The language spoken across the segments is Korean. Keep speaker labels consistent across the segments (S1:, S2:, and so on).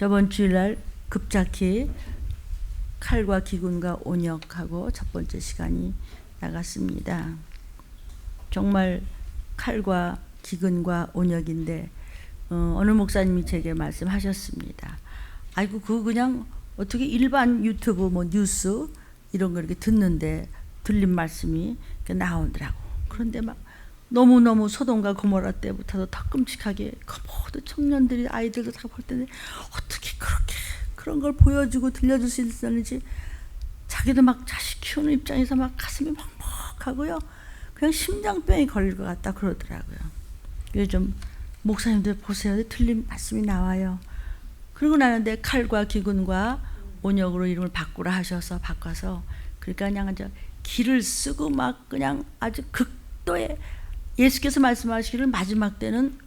S1: 저번 주일날 급작히 칼과 기근과 온역하고 첫 번째 시간이 나갔습니다. 정말 칼과 기근과 온역인데 어느 목사님이 제게 말씀하셨습니다. 아이고 그거 그냥 어떻게 일반 유튜브 뭐 뉴스 이런 거 이렇게 듣는데 들린 말씀이 나오더라고. 그런데 막 너무너무 소돔과 고모라 때부터도 더 끔찍하게 그 모든 청년들이 아이들도 다 볼 텐데 어떻게 그렇게 그런 걸 보여주고 들려줄 수 있었는지 자기도 막 자식 키우는 입장에서 막 가슴이 먹먹하고요. 그냥 심장병이 걸릴 것 같다 그러더라고요. 요즘 목사님들 보세요. 틀린 말씀이 나와요. 그리고 나는데 칼과 기근과 온역으로 이름을 바꾸라 하셔서 바꿔서 그러니까 그냥 아주 기를 쓰고 막 그냥 아주 극도의 예수께서 말씀하시기를 마지막 때는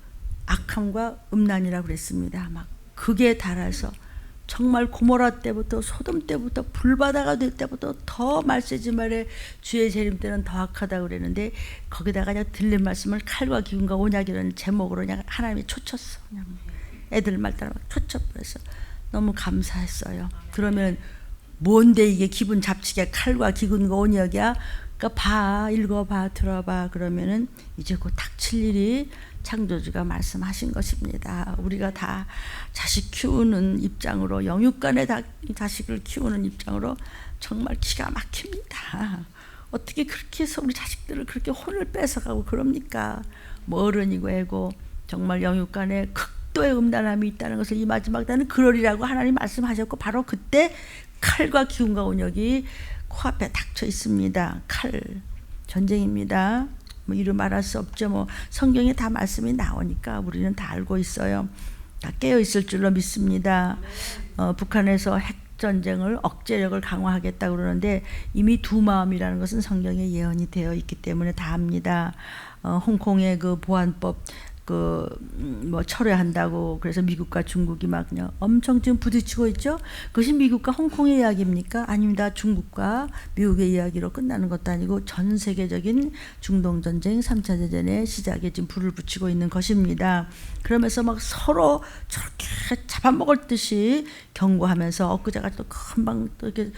S1: 악함과 음란이라고 그랬습니다. 막 극에 달해서 정말 고모라 때부터 소돔 때부터 불바다가 될 때부터 더 말세지 말에 주의 재림 때는 더 악하다고 그랬는데 거기다가 그냥 들린 말씀을 칼과 기근과 온약이라는 제목으로 그냥 하나님이 촉쳤어. 그냥 애들 말 따라 막 촉쳐버려서 너무 감사했어요. 그러면 뭔데 이게 기분 잡치게 칼과 기근과 온역이야? 그러니까 봐, 읽어봐, 들어봐. 그러면은 이제 곧 닥칠 일이 창조주가 말씀하신 것입니다. 우리가 다 자식 키우는 입장으로 영육간의 자식을 키우는 입장으로 정말 기가 막힙니다. 어떻게 그렇게 해서 우리 자식들을 그렇게 혼을 뺏어가고 그럽니까? 뭐 어른이고 애고 정말 영육간에 극도의 음란함이 있다는 것을 이 마지막 때는 그러리라고 하나님 말씀하셨고 바로 그때 칼과 기운과 온역이 코앞에 닥쳐 있습니다. 칼 전쟁입니다. 뭐 이루 말할 수 없죠. 뭐 성경에 다 말씀이 나오니까 우리는 다 알고 있어요. 다 깨어 있을 줄로 믿습니다. 북한에서 핵 전쟁을 억제력을 강화하겠다 그러는데 이미 두 마음이라는 것은 성경에 예언이 되어 있기 때문에 다 압니다. 홍콩의 그 보안법 뭐 철회한다고 그래서 미국과 중국이 막 그냥 엄청 지금 부딪히고 있죠. 그것이 미국과 홍콩의 이야기입니까? 아닙니다. 중국과 미국의 이야기로 끝나는 것도 아니고 전 세계적인 중동 전쟁 3차 대전의 시작에 지금 불을 붙이고 있는 것입니다. 그러면서 막 서로 저렇게 잡아먹을 듯이 경고하면서 엊그제가 또 금방 또 이렇게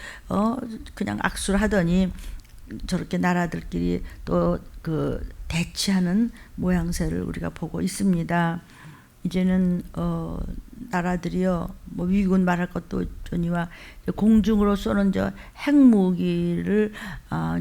S1: 그냥 악수를 하더니 저렇게 나라들끼리 또 그 대치하는 모양새를 우리가 보고 있습니다. 이제는 나라들이요, 뭐 미국은 말할 것도 없거니와 공중으로 쏘는 저 핵무기를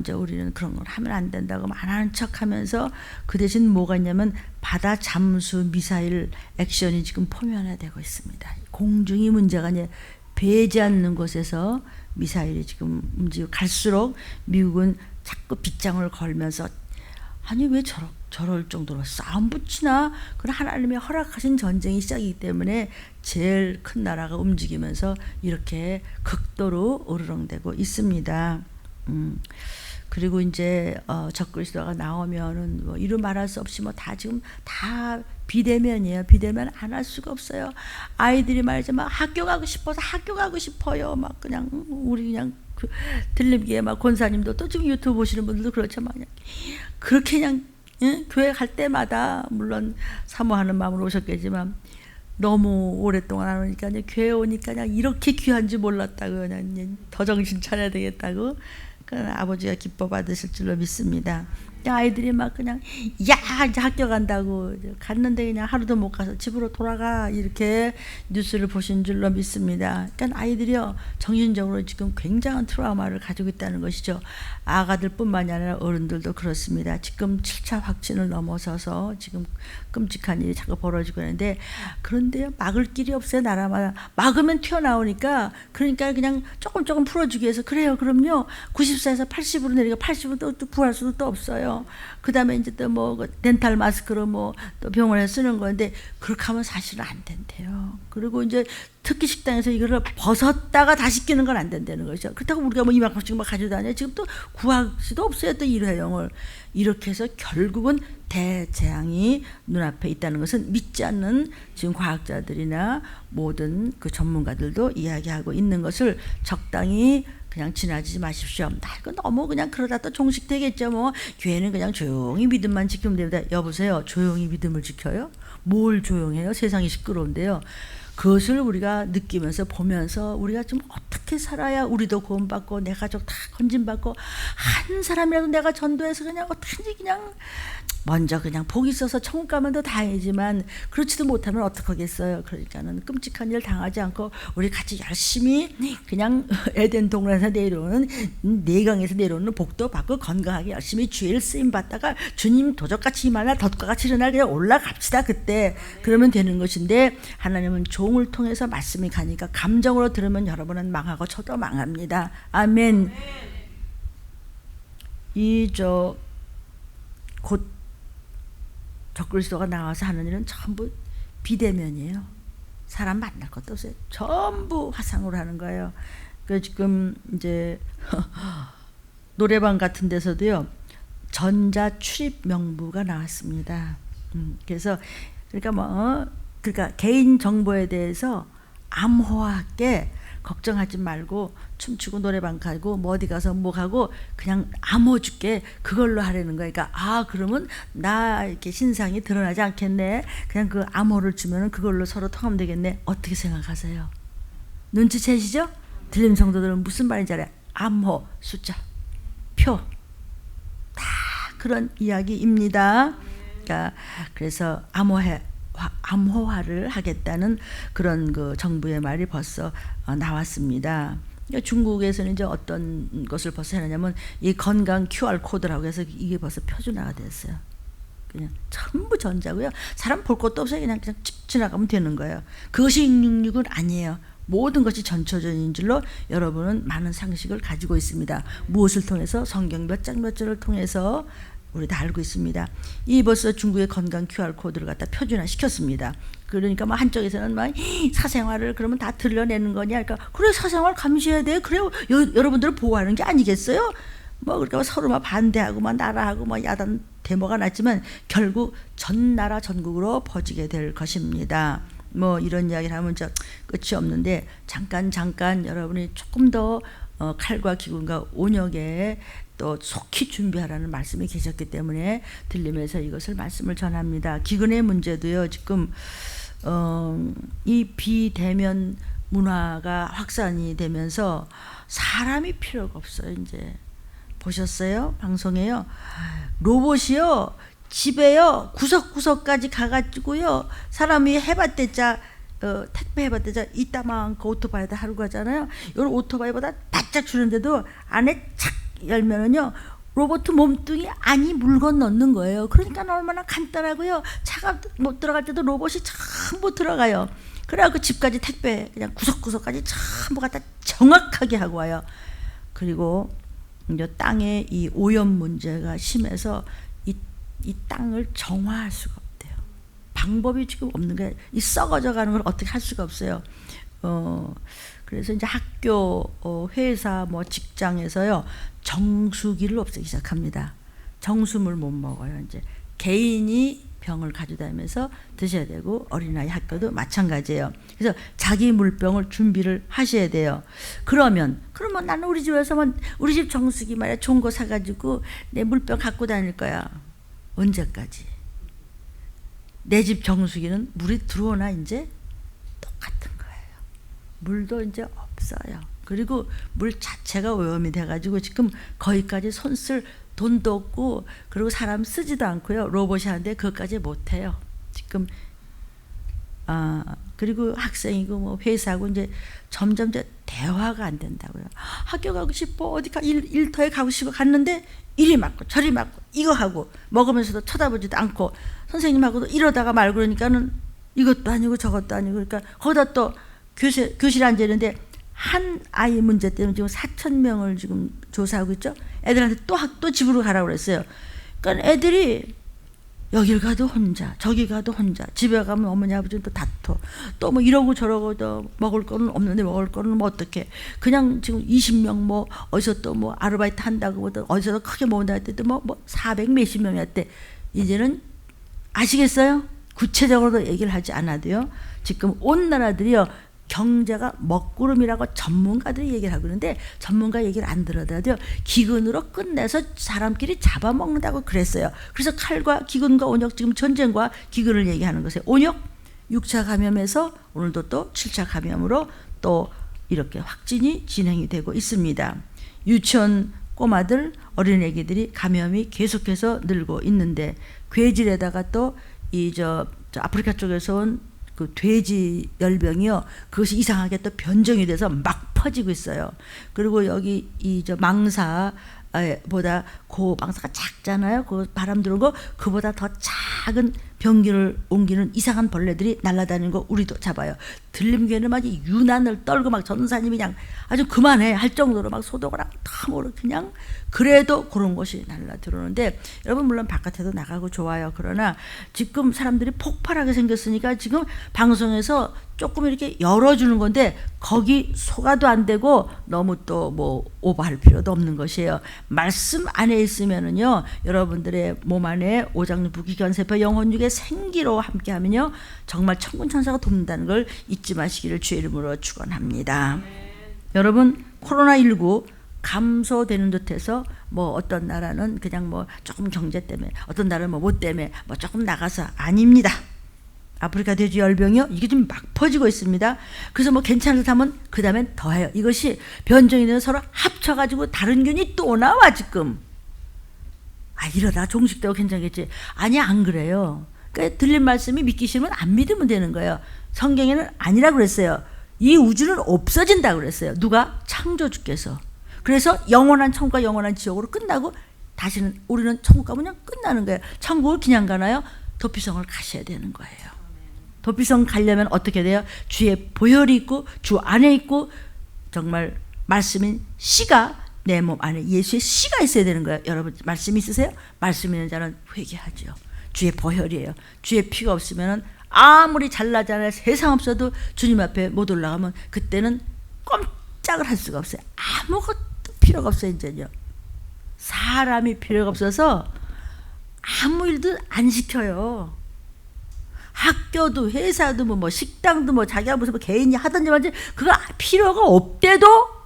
S1: 이제 우리는 그런 걸 하면 안 된다고 안 하는 척하면서 그 대신 뭐가 있냐면 바다 잠수 미사일 액션이 지금 포면화되고 있습니다. 공중이 문제가 아니라 배지 않는 곳에서 미사일이 지금 움직이고 갈수록 미국은 자꾸 빗장을 걸면서 아니 왜 저럴 정도로 싸움 붙이나? 그건 하나님의 허락하신 전쟁이 시작이기 때문에 제일 큰 나라가 움직이면서 이렇게 극도로 으르렁대고 있습니다. 그리고 이제 적그리스도가 나오면은 뭐 이루 말할 수 없이 뭐 다 지금 다 비대면이에요. 비대면 안 할 수가 없어요. 아이들이 말이죠, 막 학교 가고 싶어서 학교 가고 싶어요. 막 그냥 우리 그냥 그 들림기에 막 권사님도 또 지금 유튜브 보시는 분들도 그렇지만 그렇게 그냥 교회 갈 때마다 물론 사모하는 마음으로 오셨겠지만 너무 오랫동안 안 오니까 이제 교회 오니까 그냥 이렇게 귀한지 몰랐다고 그냥 더 정신 차려야 되겠다고 아버지가 기뻐 받으실 줄로 믿습니다. 아이들이 막 그냥 야 이제 학교 간다고 갔는데 그냥 하루도 못 가서 집으로 돌아가 이렇게 뉴스를 보신 줄로 믿습니다. 그러니까 아이들이요 정신적으로 지금 굉장한 트라우마를 가지고 있다는 것이죠. 아가들뿐만이 아니라 어른들도 그렇습니다. 지금 7차 확진을 넘어서서 지금 끔찍한 일이 자꾸 벌어지고 있는데 그런데 막을 길이 없어요. 나라마다 막으면 튀어나오니까 그러니까 그냥 조금 풀어주기 위해서 그래요. 그럼요 94에서 80으로 내리가 80으로 또 구할 수도 또 없어요. 그 다음에 이제 또 뭐 덴탈 마스크로 뭐 또 병원에 쓰는 건데 그렇게 하면 사실은 안 된대요. 그리고 이제 특히 식당에서 이거를 벗었다가 다시 끼는 건 안 된다는 거죠. 그렇다고 우리가 뭐 이만큼씩 막 가지고 다녀 지금 또 구할 수도 없어요. 또 일회용을 이렇게 해서 결국은 대재앙이 눈앞에 있다는 것은 믿지 않는 지금 과학자들이나 모든 그 전문가들도 이야기하고 있는 것을 적당히 그냥 지나치지 마십시오. 이거 너무 그냥 그러다 또 종식되겠죠. 뭐 교회는 그냥 조용히 믿음만 지키면 됩니다. 여보세요. 조용히 믿음을 지켜요? 뭘 조용해요? 세상이 시끄러운데요. 그것을 우리가 느끼면서 보면서 우리가 좀 어떻게 살아야 우리도 구원받고 내 가족 다 건진받고 한 사람이라도 내가 전도해서 그냥 어떻게든지 그냥 먼저 그냥 복이 있어서 천국 가면 더 다행이지만 그렇지도 못하면 어떡하겠어요. 그러니까는 끔찍한 일 당하지 않고 우리 같이 열심히 그냥 에덴 동산에서 내려오는 내강에서 내려오는 복도 받고 건강하게 열심히 주일 쓰임 받다가 주님 도적같이 임할 날 덫과 같이 일어날 그냥 올라갑시다. 그때 그러면 되는 것인데 하나님은 종을 통해서 말씀이 가니까 감정으로 들으면 여러분은 망하고 저도 망합니다. 아멘. 곧 적그리스도가 나와서 하는 일은 전부 비대면이에요. 사람 만날 것도 없어요. 전부 화상으로 하는 거예요. 그 지금 이제 노래방 같은 데서도요 전자 출입 명부가 나왔습니다. 그래서 그러니까 개인 정보에 대해서 암호화하게 걱정하지 말고 춤추고 노래방 가고 뭐 어디 가서 뭐 가고 그냥 암호 줄게 그걸로 하려는 거예요. 그러니까 그러면 나 이렇게 신상이 드러나지 않겠네. 그냥 그 암호를 주면은 그걸로 서로 통하면 되겠네. 어떻게 생각하세요? 눈치채시죠? 들림 성도들은 무슨 말인지 알아요? 암호, 숫자, 표 다 그런 이야기입니다. 그러니까 그래서 암호화를 하겠다는 그런 그 정부의 말이 벌써 나왔습니다. 그러니까 중국에서는 이제 어떤 것을 벌써 해놨냐면 이 건강 QR 코드라고 해서 이게 벌써 표준화가 됐어요. 그냥 전부 전자고요. 사람 볼 것도 없어요. 그냥 쭉 지나가면 되는 거예요. 그것이 666은 아니에요. 모든 것이 전초전인 줄로 여러분은 많은 상식을 가지고 있습니다. 무엇을 통해서? 성경 몇 장 몇 절을 통해서 우리 다 알고 있습니다. 이 벌써 중국의 건강 QR 코드를 갖다 표준화 시켰습니다. 그러니까 뭐 한쪽에서는 막 사생활을 그러면 다 드러내는 거냐? 그러니까 그래 사생활 감시해야 돼. 그래 여러분들을 보호하는 게 아니겠어요? 뭐 그러니까 서로 막 반대하고 막 나라하고 막 야단 데모가 났지만 결국 전 나라 전국으로 퍼지게 될 것입니다. 뭐 이런 이야기를 하면 저 끝이 없는데 잠깐 여러분이 조금 더 칼과 기근과 온역에 또 속히 준비하라는 말씀이 계셨기 때문에 들림에서 이것을 말씀을 전합니다. 기근의 문제도요. 지금 이 비대면 문화가 확산이 되면서 사람이 필요가 없어요. 이제 보셨어요? 방송에요. 로봇이요. 집에요. 구석구석까지 가가지고요. 사람이 해봤대자 택배 해봤대자 이따만한 그 오토바이다 하루 가잖아요. 이걸 오토바이보다 바짝 주는데도 안에 착 열면은요 로봇 몸뚱이 안이 물건 넣는 거예요. 그러니까 얼마나 간단하고요. 차가 못 들어갈 때도 로봇이 전부 들어가요. 그래갖고 집까지 택배 그냥 구석구석까지 전부 갖다 정확하게 하고 와요. 그리고 이제 땅에 이 오염 문제가 심해서 이 땅을 정화할 수가 없대요. 방법이 지금 없는 게 이 썩어져 가는 걸 어떻게 할 수가 없어요. 그래서 이제 학교, 회사, 뭐 직장에서요 정수기를 없애기 시작합니다. 정수물 못 먹어요. 이제 개인이 병을 가져다니면서 드셔야 되고 어린아이 학교도 마찬가지예요. 그래서 자기 물병을 준비를 하셔야 돼요. 그러면 나는 우리 집에서만 우리 집 정수기 말이야 좋은 거 사가지고 내 물병 갖고 다닐 거야. 언제까지? 내 집 정수기는 물이 들어오나 이제 똑같은 거예요. 물도 이제 없어요. 그리고 물 자체가 오염이 돼가지고 지금 거기까지 손 쓸 돈도 없고 그리고 사람 쓰지도 않고요. 로봇이 하는데 그것까지 못해요. 지금 그리고 학생이고 뭐 회사고 이제 점점 이제 대화가 안 된다고요. 학교 가고 싶어 어디 일터에 가고 싶어 갔는데 이리 맞고 저리 맞고 이거 하고 먹으면서도 쳐다보지도 않고 선생님하고도 이러다가 말고 그러니까는 이것도 아니고 저것도 아니고 그러니까 거기다 또 교실에 앉아 있는데 한 아이 문제 때문에 지금 4,000명을 지금 조사하고 있죠. 애들한테 또 집으로 가라고 그랬어요. 그러니까 애들이 여길 가도 혼자 저기 가도 혼자 집에 가면 어머니 아버지는 또 다퉈 또 뭐 이러고 저러고 또 먹을 거는 없는데 먹을 거는 뭐 어떻게 그냥 지금 20명 뭐 어디서 또 뭐 아르바이트 한다고 또 어디서 크게 모은다 했더니 뭐 400 몇십 명이었대. 이제는 아시겠어요? 구체적으로 얘기를 하지 않아도요. 지금 온 나라들이요. 경제가 먹구름이라고 전문가들이 얘기를 하고 있는데 전문가 얘기를 안 들어도요. 기근으로 끝내서 사람끼리 잡아먹는다고 그랬어요. 그래서 칼과 기근과 온역 지금 전쟁과 기근을 얘기하는 것이에요. 온역 6차 감염에서 오늘도 또 7차 감염으로 또 이렇게 확진이 진행이 되고 있습니다. 유치원 꼬마들, 어린애기들이 감염이 계속해서 늘고 있는데, 괴질에다가 또 이 아프리카 쪽에서 온 그 돼지 열병이요, 그것이 이상하게 또 변종이 돼서 막 퍼지고 있어요. 그리고 여기 이 망사 보다 그 망사가 작잖아요. 그 바람 들어온 거, 그보다 더 작은 병기를 옮기는 이상한 벌레들이 날아다니는 거 우리도 잡아요. 들림개는 막 유난을 떨고 막 전사님이 그냥 아주 그만해 할 정도로 막 소독을 하고 다 모르 그냥, 그래도 그런 것이 날라 들어오는데, 여러분 물론 바깥에도 나가고 좋아요. 그러나 지금 사람들이 폭발하게 생겼으니까 지금 방송에서 조금 이렇게 열어주는 건데, 거기 소가도 안 되고 너무 또 뭐 오버할 필요도 없는 것이에요. 말씀 안에 있으면은요, 여러분들의 몸 안에 오장육부 기관세포 영혼육의 생기로 함께하면요, 정말 천군천사가 돕는다는 걸 잊지 마시기를 주의 이름으로 축원합니다. 여러분, 코로나19 감소되는 듯해서 뭐 어떤 나라는 그냥 뭐 조금 경제 때문에, 어떤 나라는 뭐 때문에 뭐 조금 나가서, 아닙니다. 아프리카 돼지 열병이요, 이게 지금 막 퍼지고 있습니다. 그래서 뭐 괜찮을 듯 하면 그 다음엔 더해요. 이것이 변종이 되면 서로 합쳐가지고 다른 균이 또 나와 지금. 이러다가 종식되고 괜찮겠지. 아니, 안 그래요. 그러니까 들린 말씀이 믿기 싫으면 안 믿으면 되는 거예요. 성경에는 아니라고 그랬어요. 이 우주는 없어진다고 그랬어요. 누가? 창조주께서. 그래서 영원한 천국과 영원한 지옥으로 끝나고, 다시는 우리는 천국 가면 그냥 끝나는 거예요. 천국을 그냥 가나요? 도피성을 가셔야 되는 거예요. 도피성 가려면 어떻게 돼요? 주의 보혈이 있고 주 안에 있고, 정말 말씀인 씨가 내 몸 안에, 예수의 씨가 있어야 되는 거예요. 여러분 말씀 있으세요? 말씀 있는 자는 회개하죠. 주의 보혈이에요. 주의 피가 없으면 아무리 잘나잖아요, 세상 없어도 주님 앞에 못 올라가면 그때는 꼼짝을 할 수가 없어요. 아무것도 필요가 없어요. 이제요, 사람이 필요가 없어서 아무 일도 안 시켜요. 학교도 회사도 뭐 식당도 뭐 자기가 무슨 뭐 개인이 하든지 말든지 그거 필요가 없대도,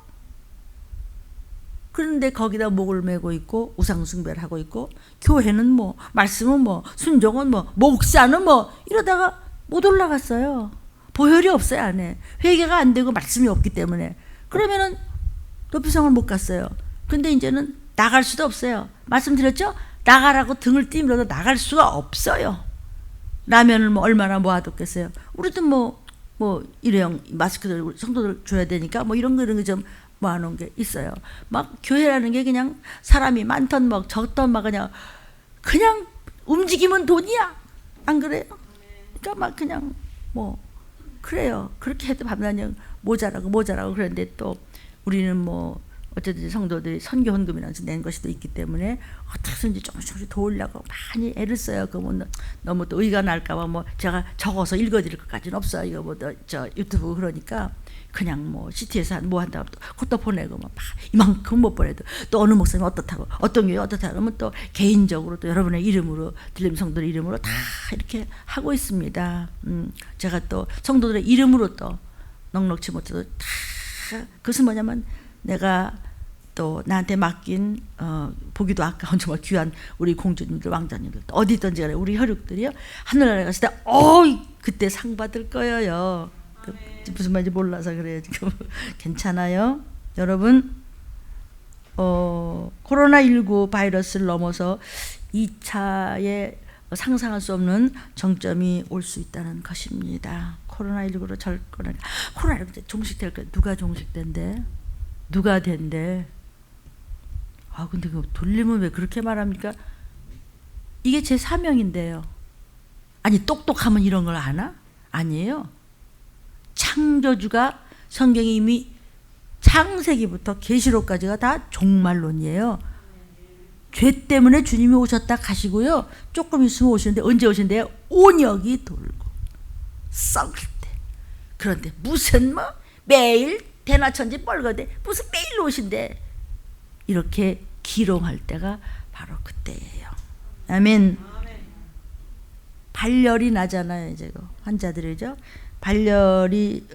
S1: 그런데 거기다 목을 메고 있고 우상숭배를 하고 있고, 교회는 뭐, 말씀은 뭐, 순종은 뭐, 목사는 뭐, 이러다가 못 올라갔어요. 보혈이 없어요 안에. 회개가 안 되고 말씀이 없기 때문에. 그러면은 도피성을 못 갔어요. 근데 이제는 나갈 수도 없어요. 말씀드렸죠? 나가라고 등을 띄밀어도 나갈 수가 없어요. 라면을 뭐 얼마나 모아뒀겠어요. 우리도 뭐 일회용 마스크들 우리 성도들 줘야 되니까 뭐 이런 거 좀 모아놓은 게 있어요. 막 교회라는 게 그냥 사람이 많던 막 적던 막 그냥 움직이면 돈이야. 안 그래요? 그러니까 막 그냥 뭐 그래요. 그렇게 해도 밤낮 모자라고 그랬는데, 또 우리는 뭐 어쨌든 성도들이 선교 헌금이라는 낸 것이 또 있기 때문에 어떻게든지 조금씩 도우려고 많이 애를 써요. 그 뭐 너무 또 의가 날까봐 뭐 제가 적어서 읽어드릴 것까지는 없어요. 이거 뭐 저 유튜브 그러니까 그냥 뭐 CT에서 뭐 한다고 또 그것도 보내고 뭐 이만큼 못 보내도, 또 어느 목사님 어떻다고, 어떤 교회 어떻다고 그러면 또 개인적으로 또 여러분의 이름으로, 들림 성도들 이름으로 다 이렇게 하고 있습니다. 제가 또 성도들의 이름으로 또 넉넉지 못해도 다, 그것은 뭐냐면 내가 또 나한테 맡긴 보기도 아까운 정말 귀한 우리 공주님들, 왕자님들, 어디 있던지 간에 우리 혈육들이요, 하늘나라에 갔을 때 그때 상 받을 거예요. 무슨 말인지 몰라서 그래요 지금. 괜찮아요 여러분. 코로나19 바이러스를 넘어서 2차에 상상할 수 없는 정점이 올 수 있다는 것입니다. 코로나19로 코로나19 종식될 거예요. 누가 종식된대? 누가 된대? 근데 그 돌림은 왜 그렇게 말합니까? 이게 제 사명인데요. 아니 똑똑하면 이런 걸 아나? 아니에요. 창조주가, 성경이 이미 창세기부터 계시록까지가 다 종말론이에요. 죄 때문에 주님이 오셨다 가시고요, 조금 있으면 오시는데, 언제 오신대요? 온역이 돌고 썩을 때. 그런데 무슨 뭐 매일 대나천지 뻘거대 무슨 매일 오신대, 이렇게 기롱할 때가 바로 그때예요. 아멘. 발열이 나잖아요. 이제 환자들이죠. 발열이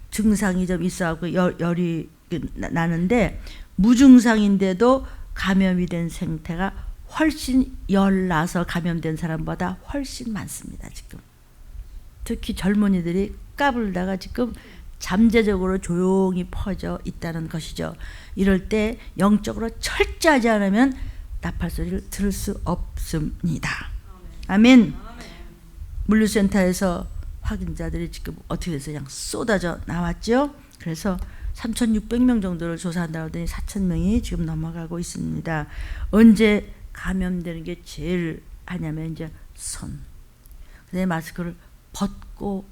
S1: 증상이 좀 있어갖고 열이 나는데, 무증상인데도 감염이 된 상태가 훨씬 열 나서 감염된 사람보다 훨씬 많습니다 지금. 특히 젊은이들이 까불다가 지금 잠재적으로 조용히 퍼져 있다는 것이죠. 이럴 때 영적으로 철저하지 않으면 나팔 소리를 들을 수 없습니다. 아멘. 물류센터에서 확인자들이 지금 어떻게 돼서 그냥 쏟아져 나왔죠. 그래서 3,600명 정도를 조사한다고 하더니 4,000명이 지금 넘어가고 있습니다. 언제 감염되는 게 제일 하냐면 이제 손. 그다음에 마스크를 벗고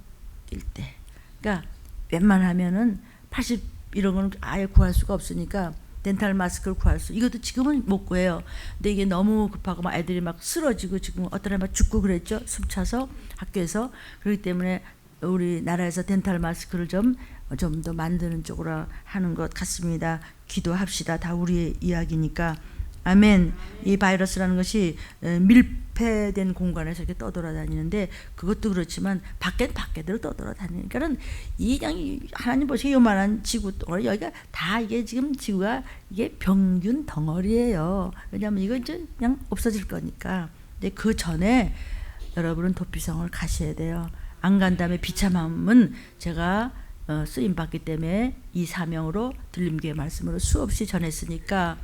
S1: 낄 때. 그러니까 웬만하면은 80 이런 거는 아예 구할 수가 없으니까 덴탈 마스크를 구할 수. 이것도 지금은 못 구해요. 근데 이게 너무 급하고 막 애들이 막 쓰러지고 지금 어떤 애만 죽고 그랬죠. 숨 차서 학교에서. 그렇기 때문에 우리나라에서 덴탈 마스크를 좀 더 만드는 쪽으로 하는 것 같습니다. 기도합시다. 다 우리의 이야기니까. 아멘. 이 바이러스라는 것이 밀폐된 공간에서 이렇게 떠돌아다니는데 그것도 그렇지만 밖에대로 떠돌아다니니까는 이 그냥 하나님 보시기에 요만한 지구 덩어리 여기가 다 이게 지금 지구가 이게 병균 덩어리예요. 왜냐하면 이거 이제 그냥 없어질 거니까. 근데 그 전에 여러분은 도피성을 가셔야 돼요. 안 간다음에 비참함은 제가 쓰임 받기 때문에 이 사명으로 들림교회 말씀으로 수없이 전했으니까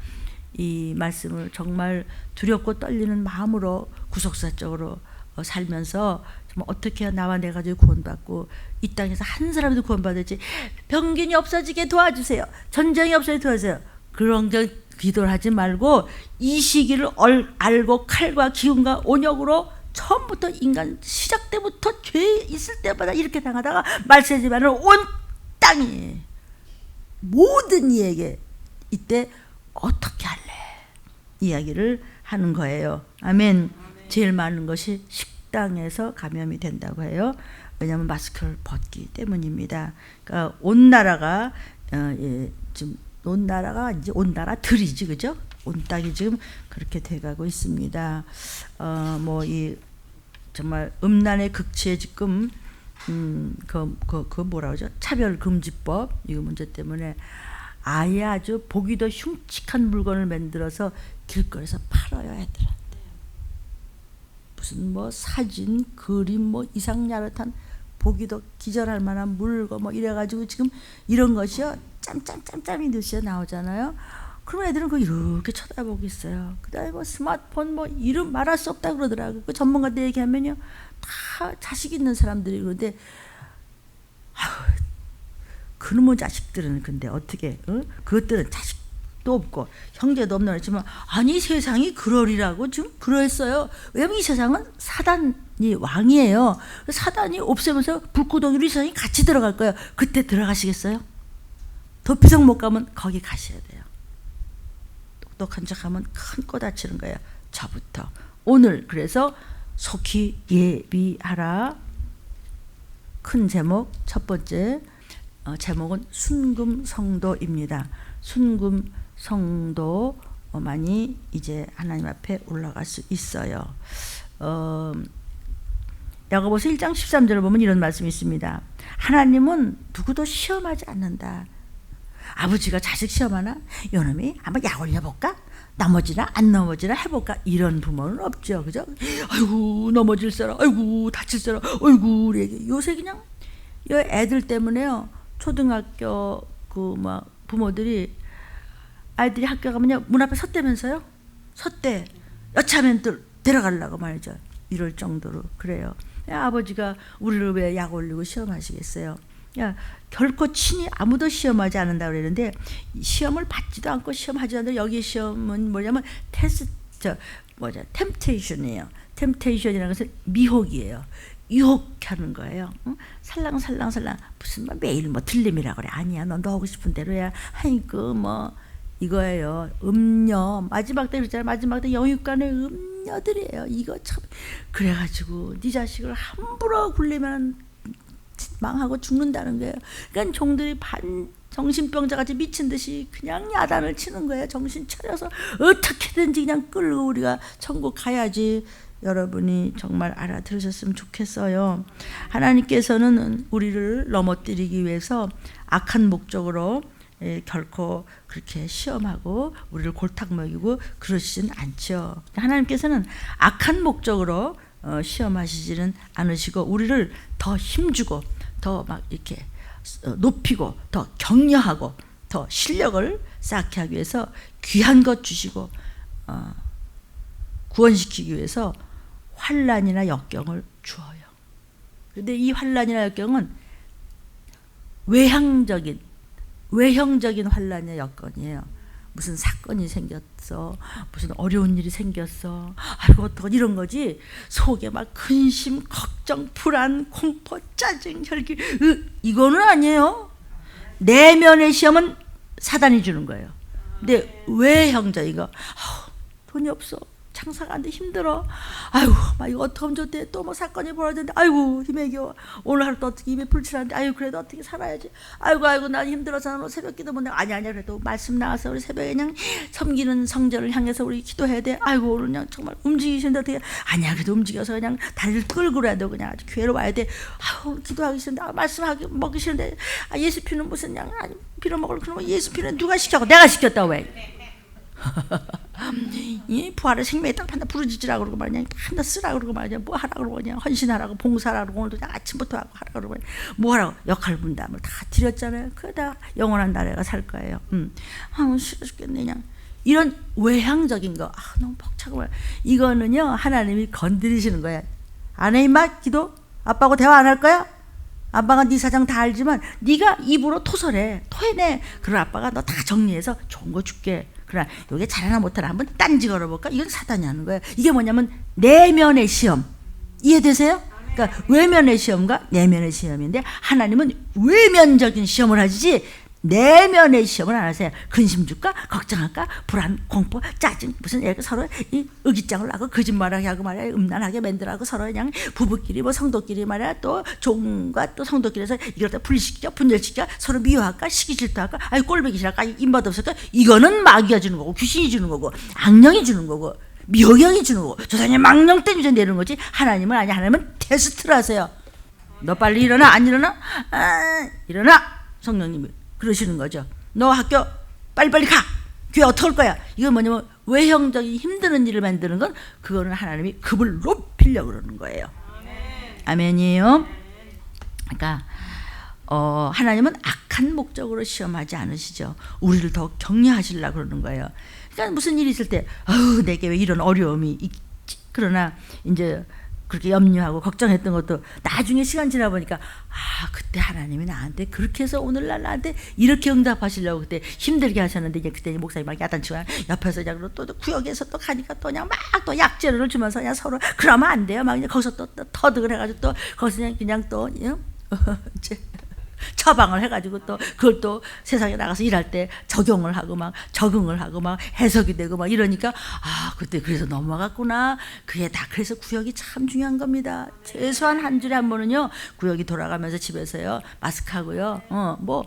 S1: 이 말씀을 정말 두렵고 떨리는 마음으로 구속사적으로 살면서 정말 어떻게 해야 나와 내 가족이 구원받고 이 땅에서 한 사람도 구원받을지 병균이 없어지게 도와주세요. 전쟁이 없어지게 도와주세요. 그런 기도를 하지 말고 이 시기를 알고 칼과 기운과 온역으로 처음부터 인간 시작 때부터 죄 있을 때마다 이렇게 당하다가 말세지만은 온 땅이 모든 이에게 이때 어떻게 할래? 이야기를 하는 거예요. 아멘. 제일 많은 것이 식당에서 감염이 된다고 해요. 왜냐하면 마스크를 벗기 때문입니다. 그러니까 온 나라가 지금 온 나라가 이제 온 나라들이지, 그죠? 온 땅이 지금 그렇게 돼가고 있습니다. 뭐 이 정말 음란의 극치에 지금 그 뭐라 그러죠? 차별금지법 이거 문제 때문에 아예 아주 보기도 흉측한 물건을 만들어서 길거리에서 팔아요, 애들한테. 무슨 뭐 사진, 그림, 뭐 이상야릇한 보기도 기절할 만한 물건 뭐 이래가지고 지금 이런 것이요 짬짬짬짬이 듯이 나오잖아요. 그럼 애들은 그거 이렇게 쳐다보고 있어요. 그다음에 뭐 스마트폰 뭐 이름 말할 수 없다 그러더라고요. 그 전문가들 얘기하면요 다 자식 있는 사람들이 그런데 그놈의 자식들은 근데 어떻게 그것들은 자식도 없고 형제도 없는 했지만 아니 세상이 그러리라고 지금 그랬어요. 왜냐면 이 세상은 사단이 왕이에요. 사단이 없애면서 불구덩이로 이 세상이 같이 들어갈 거예요. 그때 들어가시겠어요? 도피성 못 가면 거기 가셔야 돼요. 똑똑한 척하면 큰 거 다치는 거예요. 저부터 오늘 그래서 속히 예비하라. 큰 제목 첫 번째 제목은 순금성도입니다. 순금성도만이 이제 하나님 앞에 올라갈 수 있어요. 야고보서 1장 13절을 보면 이런 말씀이 있습니다. 하나님은 누구도 시험하지 않는다. 아버지가 자식 시험하나? 요놈이 한번 약 올려볼까? 넘어지나 안 넘어지나 해볼까? 이런 부모는 없죠. 그죠? 아이고 넘어질 사람, 아이고 다칠 사람, 아이고 요새 그냥 이 애들 때문에요. 초등학교 그 막 부모들이 아이들이 학교 가면요 문 앞에 섰대면서요. 섰대. 여차하면 데려가려고 말이죠. 이럴 정도로 그래요. 야, 아버지가 우리를 왜 약 올리고 시험하시겠어요? 야, 결코 친히 아무도 시험하지 않는다 그랬는데 시험을 받지도 않고 시험하지 않는데 여기 시험은 뭐냐면 템테이션이에요. 템테이션이라는 것은 미혹이에요. 유혹하는 거예요. 응? 살랑살랑 무슨 뭐 매일 뭐 들림이라 그래. 아니야, 너 하고 싶은 대로야. 아이고 뭐 이거예요. 음녀 마지막 때 있잖아요. 마지막 때 영육간의 음녀들이에요. 이거 참 그래가지고 네 자식을 함부로 굴리면 망하고 죽는다는 거예요. 그러니까 종들이 정신병자같이 미친 듯이 그냥 야단을 치는 거예요. 정신 차려서 어떻게든지 그냥 끌고 우리가 천국 가야지. 여러분이 정말 알아들으셨으면 좋겠어요. 하나님께서는 우리를 넘어뜨리기 위해서 악한 목적으로 결코 그렇게 시험하고 우리를 골탕 먹이고 그러시진 않죠. 하나님께서는 악한 목적으로 시험하시지는 않으시고 우리를 더 힘주고 더 막 이렇게 높이고 더 격려하고 더 실력을 쌓게 하기 위해서 귀한 것 주시고 구원시키기 위해서 환난이나 역경을 주어요. 그런데 이 환난이나 역경은 외형적인 환난이나 역경이에요. 무슨 사건이 생겼어, 무슨 어려운 일이 생겼어, 아이고 어떡하지 이런 거지. 속에 막 근심, 걱정, 불안, 공포, 짜증, 혈기 이거는 아니에요. 내면의 시험은 사단이 주는 거예요. 근데 외형적인 거, 돈이 없어, 장사가 안 돼, 힘들어, 아이고 막 이거 어떡하면 좋대, 또 뭐 사건이 벌어졌는데 아이고 힘에 겨워, 오늘 하루 또 어떻게 입에 불칠하는데 아이고 그래도 어떻게 살아야지, 아이고 나 힘들어서 너 새벽 기도 못해. 아니야 그래도 말씀 나와서 우리 새벽에 그냥 섬기는 성전을 향해서 우리 기도해야 돼. 아이고 오늘 그냥 정말 움직이시는데 어떻게, 아니야 그래도 움직여서 그냥 다리를 끌고 라도 그냥 아주 교회로 와야 돼. 아이고 기도하기 싫은데, 말씀하기 먹기 싫은데, 예수 피는 무슨 그냥 빌어먹을 그런 거, 예수 피는 누가 시켰고, 내가 시켰다 왜? 이 부활의 생명에 딱 판다 부르짖으라고 그러고 말이야, 판다 쓰라고 그러고 말이야, 뭐 하라고 그러고 그냥 헌신하라고, 봉사하라고, 오늘도 그냥 아침부터 하고 하라고 그러고 뭐 하라고, 역할 분담을 다 드렸잖아요. 그러다 영원한 나라가 살 거예요. 싫어 죽겠네 그냥. 이런 외향적인 거, 너무 벅차고 말이야. 이거는요 하나님이 건드리시는 거야. 안 해 임마 기도? 아빠하고 대화 안 할 거야? 아빠가 네 사정 다 알지만 네가 입으로 토해내. 그럼 아빠가 너 다 정리해서 좋은 거 줄게. 그러나 이게 잘하나 못하나 한번 딴지 걸어볼까? 이건 사단이 하는 거예요. 이게 뭐냐면 내면의 시험. 이해되세요? 그러니까 외면의 시험과 내면의 시험인데, 하나님은 외면적인 시험을 하시지 내면의 시험을 안 하세요. 근심 줄까? 걱정할까? 불안, 공포, 짜증, 무슨 애가 서로 이 의기장을 하고 거짓말하게 하고 말이야, 음란하게 만들하고 서로 그냥 부부끼리 뭐 성도끼리 말이야, 또 종과 또 성도끼리에서 이걸 다 분리시켜, 분열시켜, 서로 미워할까, 시기 질투할까, 꼴보기 싫을까, 입맛 없을까? 이거는 마귀가 주는 거고, 귀신이 주는 거고, 악령이 주는 거고, 미호경이 주는 거고, 저 사람이 망령 때문에 내는 거지. 하나님은 아니, 하나님은 테스트를 하세요. 너 빨리 일어나, 안 일어나? 일어나. 성령님이 그러시는 거죠. 너 학교 빨리빨리 가. 교회 어떻게 할 거야? 이건 뭐냐면 외형적인 힘드는 일을 만드는 건, 그거는 하나님이 급을 높이려고 그러는 거예요. 아멘이에요. 그러니까 하나님은 악한 목적으로 시험하지 않으시죠. 우리를 더 격려하시려고 그러는 거예요. 그러니까 무슨 일이 있을 때 내게 왜 이런 어려움이 있지? 그러나 이제 그렇게 염려하고 걱정했던 것도 나중에 시간 지나 보니까 그때 하나님이 나한테 그렇게 해서 오늘날 나한테 이렇게 응답하시려고 그때 힘들게 하셨는데, 이제 그때 목사님 막 야단치고 옆에서 그냥 또 구역에서 또 가니까 또 그냥 막 또 약재료를 주면서 그냥 서로 그러면 안 돼요. 막 그냥 거기서 또 터득을 해가지고 또 거기서 그냥 또 이제 처방을 해가지고 또 그걸 또 세상에 나가서 일할 때 적용을 하고 막 적응을 하고 막 해석이 되고 막 이러니까, 그때 그래서 넘어갔구나. 그게 다 그래서 구역이 참 중요한 겁니다. 최소한 한 주에 한 번은요 구역이 돌아가면서 집에서요 마스크하고요 뭘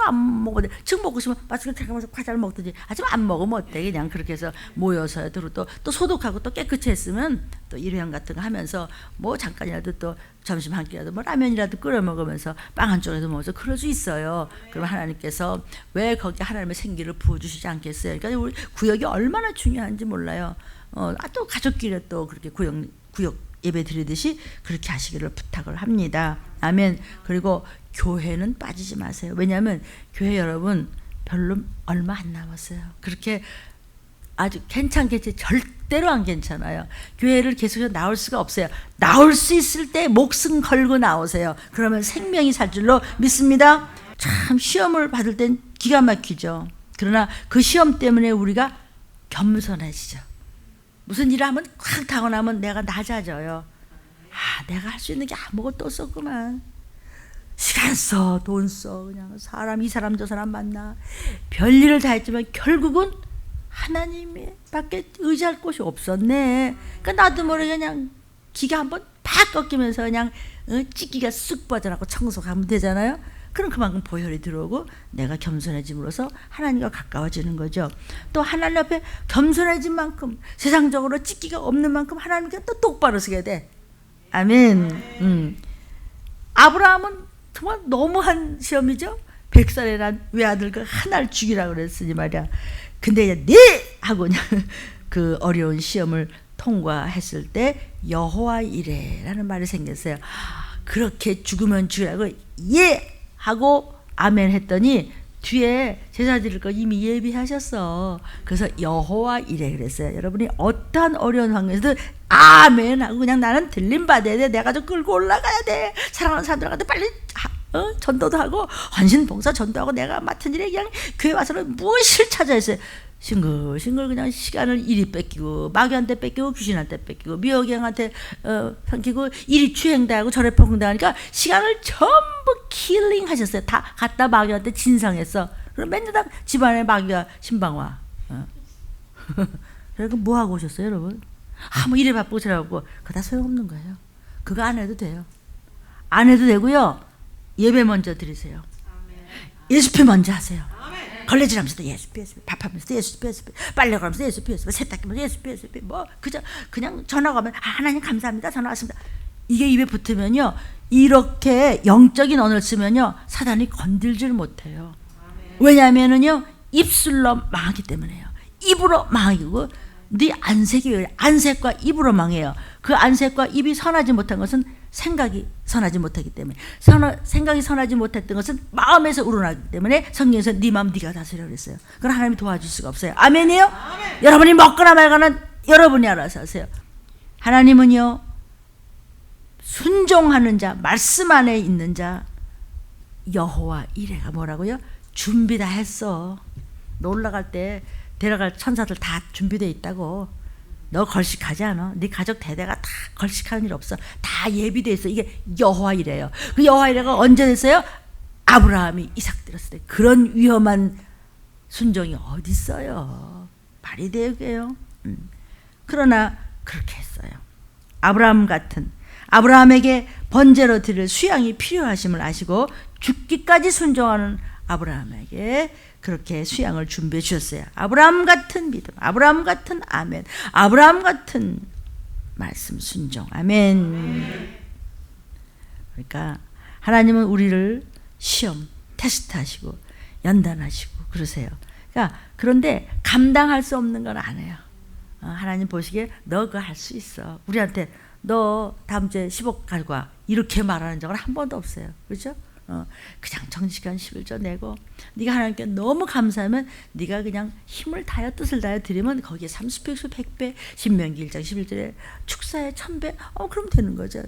S1: 안 먹어도 돼. 즉 먹고 싶으면 마스크를 잠깐만 과자를 먹든지, 하지만 안 먹으면 어때. 그냥 그렇게 해서 모여서 또 소독하고 또 깨끗이 했으면 또 일회용 같은 거 하면서 뭐 잠깐이라도 또 점심 한 끼라도 뭐 라면이라도 끓여 먹으면서 빵 한 쪽에도 먹어서 그럴 수 있어요. 그럼 하나님께서 왜 거기 하나님의 생기를 부어주시지 않겠어요? 그러니까 우리 구역이 얼마나 중요한지 몰라요. 또 가족끼리 또 그렇게 구역 예배 드리듯이 그렇게 하시기를 부탁을 합니다. 아멘. 그리고 교회는 빠지지 마세요. 왜냐하면 교회 여러분 별로 얼마 안 남았어요. 그렇게 아주 괜찮겠지? 절대로 안 괜찮아요. 교회를 계속해서 나올 수가 없어요. 나올 수 있을 때 목숨 걸고 나오세요. 그러면 생명이 살 줄로 믿습니다. 참 시험을 받을 땐 기가 막히죠. 그러나 그 시험 때문에 우리가 겸손해지죠. 무슨 일을 하면 확 타고 나면 내가 낮아져요. 내가 할 수 있는 게 아무것도 없었구만. 시간 써, 돈 써, 그냥 이 사람 저 사람 만나 별일을 다 했지만 결국은 하나님이 밖에 의지할 곳이 없었네. 그러니까 나도 모르게 그냥 기가 한번 팍 꺾이면서 그냥 찢기가 쑥 빠져나고 청소하면 되잖아요. 그럼 그만큼 보혈이 들어오고 내가 겸손해짐으로써 하나님과 가까워지는 거죠. 또 하나님 앞에 겸손해진 만큼, 세상적으로 찢기가 없는 만큼 하나님께 또 똑바로 서게 돼. 아멘. 아브라함은 정말 너무한 시험이죠. 100살에 난 외아들 그 하나를 죽이라고 그랬으니 말이야. 근데 네! 하고 그냥 그 어려운 시험을 통과했을 때 여호와 이레라는 말이 생겼어요. 그렇게 죽으면 죽으라고 예 하고 아멘 했더니 뒤에 제사 드릴 거 이미 예비하셨어. 그래서 여호와 이래 그랬어요. 여러분이 어떠한 어려운 환경에서도 아멘 하고 그냥 나는 들림 받아야 돼. 내가 좀 끌고 올라가야 돼. 사랑하는 사람들한테 빨리 전도도 하고 헌신 봉사 전도하고 내가 맡은 일에 그냥 교회 와서는 무엇을 찾아 했어요. 싱글싱글 그냥 시간을 이리 뺏기고 마귀한테 뺏기고 귀신한테 뺏기고 미호경한테 삼키고 이리 추행당하고 저래 폭행당하니까 시간을 전부 킬링 하셨어요. 다 갖다 마귀한테 진상했어. 그럼 맨날 다 집안에 마귀가 신방와. 그러니까 뭐 하고 오셨어요 여러분? 뭐 이래 바쁘고 저래 바쁘고 그거 다 소용없는 거예요. 그거 안 해도 돼요. 안 해도 되고요. 예배 먼저 드리세요. 예수표 먼저 하세요. 걸레질하면서도 예수표, 밥하면서도 예수표, 빨래 걸으면서 예수표, 세탁기면서 예수표, 뭐 그냥 전화 가면 하나님 감사합니다. 전화 왔습니다. 이게 입에 붙으면요, 이렇게 영적인 언어를 쓰면요, 사단이 건들지를 못해요. 왜냐하면은요, 입술로 망하기 때문에요. 입으로 망하고 네 안색이 안색과 입으로 망해요. 그 안색과 입이 선하지 못한 것은 생각이 선하지 못하기 때문에 생각이 선하지 못했던 것은 마음에서 우러나기 때문에 성경에서 네 마음 네가 다스려 그랬어요. 그건 하나님이 도와줄 수가 없어요. 아멘이요? 아멘. 여러분이 먹거나 말거나 여러분이 알아서 하세요. 하나님은요 순종하는 자, 말씀 안에 있는 자 여호와 이레가 뭐라고요? 준비 다 했어. 너 올라갈 때 데려갈 천사들 다 준비되어 있다고. 너 걸식하지 않아. 네 가족 대대가 다 걸식하는 일 없어. 다 예비되어 있어. 이게 여호와 이레예요. 그 여호와 이레가 언제 됐어요? 아브라함이 이삭 드렸을 때. 그런 위험한 순종이 어디 있어요? 말이 되게요. 그러나 그렇게 했어요. 아브라함에게 번제로 드릴 수양이 필요하심을 아시고 죽기까지 순종하는 아브라함에게 그렇게 수양을 준비해 주셨어요. 아브라함 같은 믿음, 아브라함 같은 아멘, 아브라함 같은 말씀 순종, 아멘. 그러니까 하나님은 우리를 시험, 테스트하시고 연단하시고 그러세요. 그러니까 그런데 감당할 수 없는 건 안 해요. 하나님 보시기에 너 그거 할 수 있어. 우리한테 너 다음 주에 10억 가지고 와. 이렇게 말하는 적은 한 번도 없어요. 그렇죠? 그냥 정직한 11조 내고 네가 하나님께 너무 감사하면 네가 그냥 힘을 다하여 뜻을 다하여 드리면 거기에 30배, 100배, 신명기 1장 11절에 축사에 1000배 그럼 되는 거죠.